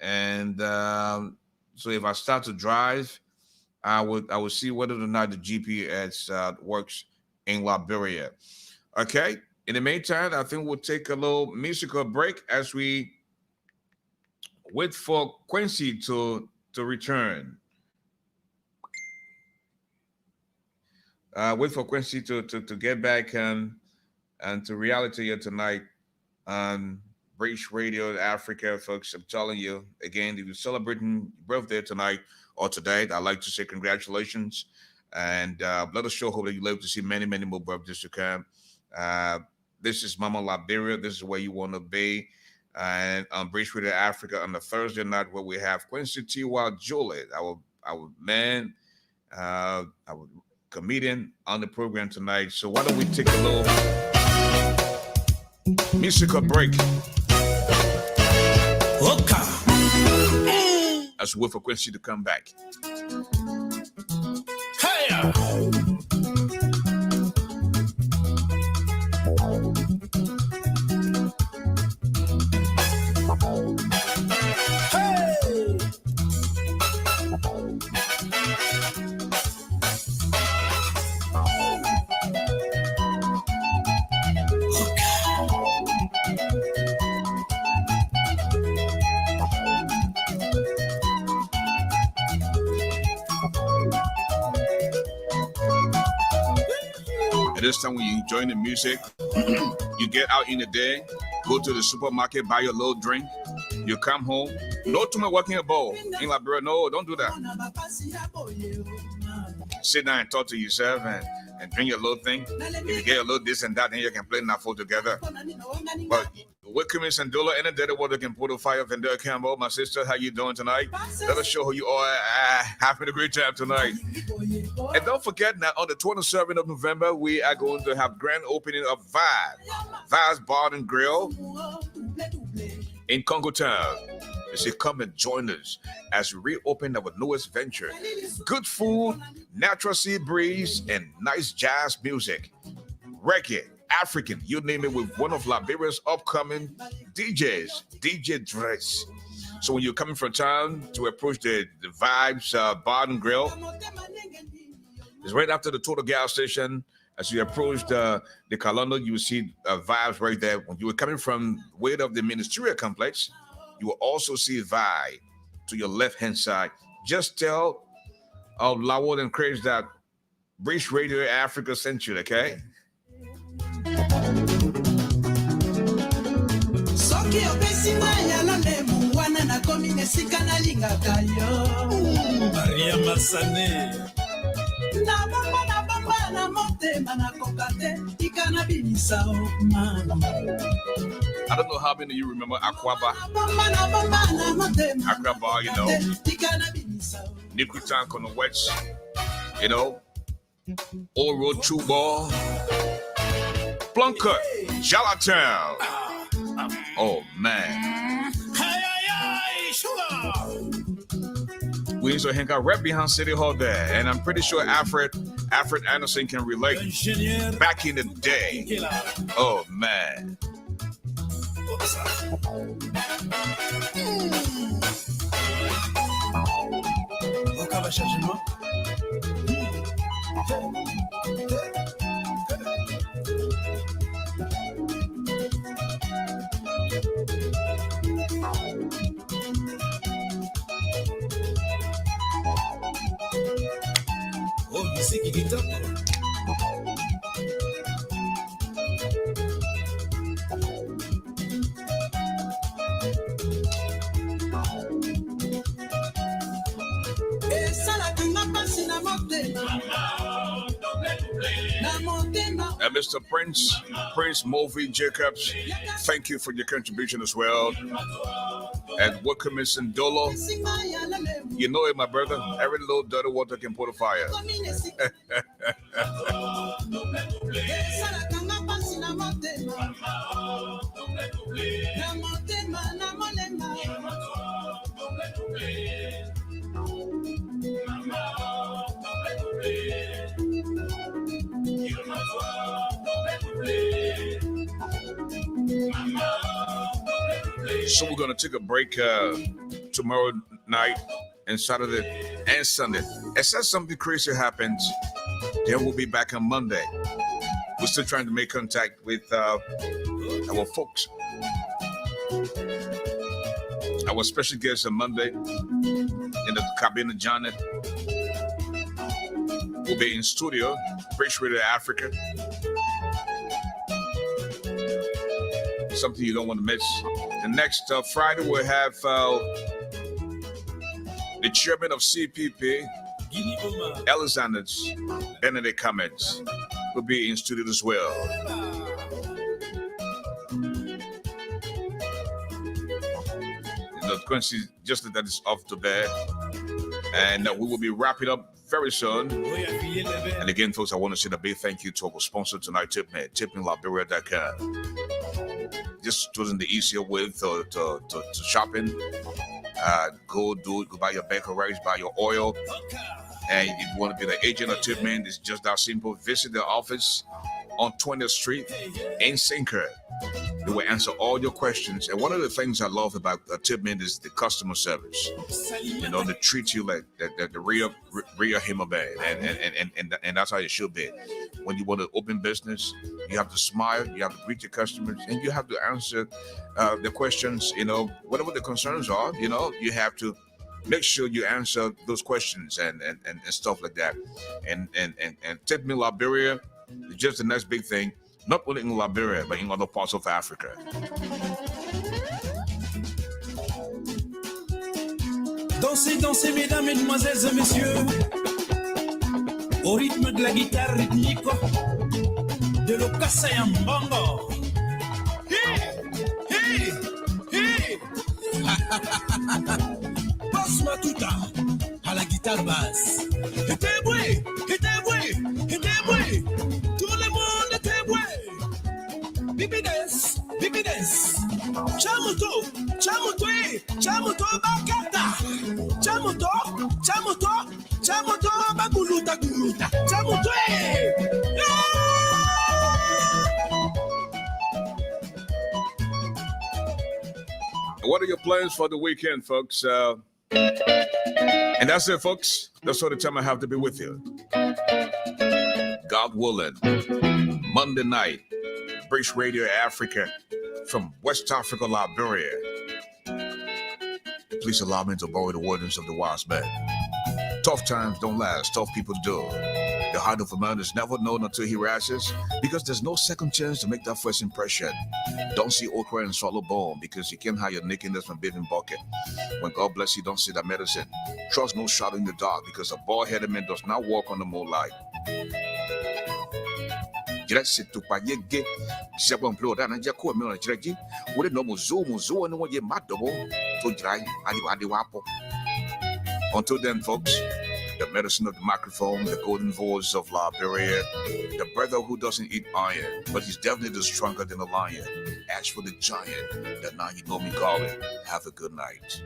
And so if I start to drive, I would see whether or not the GPS works in Liberia. Okay. In the meantime, I think we'll take a little musical break as we wait for Quincy to return. Wait for Quincy to get back and to reality here tonight on British Radio Africa, folks. I'm telling you again, if you're celebrating your birthday tonight or today, I'd like to say congratulations. And let us show hope that you live to see many, many more birthdays to come. This is Mama Liberia. This is where you want to be. And on British Radio Africa on the Thursday night, where we have Quincy T.Y. Julie, our man, our comedian on the program tonight. So why don't we take a little musical break? Okay. As we wait for Quincy to come back. Hey! At this time, when you enjoying the music, you get out in the day, go to the supermarket, buy your little drink, you come home, no too much working a bowl. In Liberia, no, don't do that. Sit down and talk to yourself and drink your little thing. If you get a little this and that, then you can play that food together. But with Quincy and Dola, any day the water can put a fire of Vendera Campbell. My sister, how you doing tonight? Let us show who you are. Having a great time tonight. And don't forget now, on the 27th of November, we are going to have grand opening of Vibes Bar and Grill in Congo Town. They say, come and join us as we reopen our newest venture. Good food, natural sea breeze, and nice jazz music. Reggae, African, you name it, with one of Liberia's upcoming DJs, DJ Dress. So when you're coming from town to approach the Vibes Bar and Grill, it's right after the Total Gas Station. As you approach the Kalonda, you will see Vibes right there. When you were coming from way of the Ministerial Complex, you will also see Vibe to your left-hand side. Just tell Lawod and Craze that British Radio Africa sent you, okay? Maria Masane. I don't know how many of you remember Aquaba. Aquaba, you know. Nikutank on the West, you know. Old Road True Ball. Plunker, Charlottetown. Oh, man. We used to hang out right behind City Hall there, and I'm pretty sure Alfred Anderson can relate. Back in the day, oh man. Mr. Prince Mulvey Jacobs, thank you for your contribution as well. And welcome, Miss Ndolo. You know it, my brother. Every little dirty water can put a fire. So we're going to take a break tomorrow night and Saturday and Sunday. Unless something crazy happens, then we'll be back on Monday. We're still trying to make contact with our folks. Our special guest on Monday in the cabin of Johnny will be in studio, BRIDGERADIO Africa. Something you don't want to miss. The next Friday we'll have the chairman of CPP, Alexander's Benedict Cummins, will be in studio as well. Quincy just that is off the bed, and we will be wrapping up very soon. And again, folks, I want to say a big thank you to our sponsor tonight, Tipme, TipmeLiberia.com. Just choosing the easier way to shopping. Go buy your baker rice, buy your oil, and if you want to be the agent of Tipme, it's just that simple. Visit the office on 20th Street in Sinker. They will answer all your questions. And one of the things I love about Tipme is the customer service. You know, they treat you like the real human being, and that's how it should be. When you want to open business, you have to smile, you have to greet your customers, and you have to answer the questions. You know, whatever the concerns are, you know, you have to make sure you answer those questions and stuff like that. And Tipme Liberia is just the next big thing. Not only in Liberia, but in other parts of Africa. Dansez, dansez, mesdames, mesdemoiselles et messieurs, au rythme de la guitare rythmique de l'Okasa Yambongo. Hey, hey, hey. Passe-moi tout à la guitare basse. Et t'es bruit, et t'es bruit, et t'es bruit. Tout le monde était bruit. Bibides, bibides. Chamuto, chamuto, chamuto bakata. Chamuto, chamuto, chamuto baguluta guluta. Chamuto. What are your plans for the weekend, folks? And that's it, folks. That's all the time I have to be with you. God willing, Monday night, BRIDGERADIO Africa from West Africa, Liberia. Please allow me to borrow the wordings of the wise man. Tough times don't last, tough people do. The heart of a man is never known until he rises, because there's no second chance to make that first impression. Don't see okra and swallow bone, because you can't hide your nakedness from bathing bucket. When God bless you, don't see that medicine. Trust no shadow in the dark, because a bald-headed man does not walk on the moonlight. Until then, folks, the medicine of the microphone, the golden voice of Liberia, the brother who doesn't eat iron, but he's definitely stronger than a lion. Ask for the giant, that now you know me, GARLEY. Have a good night.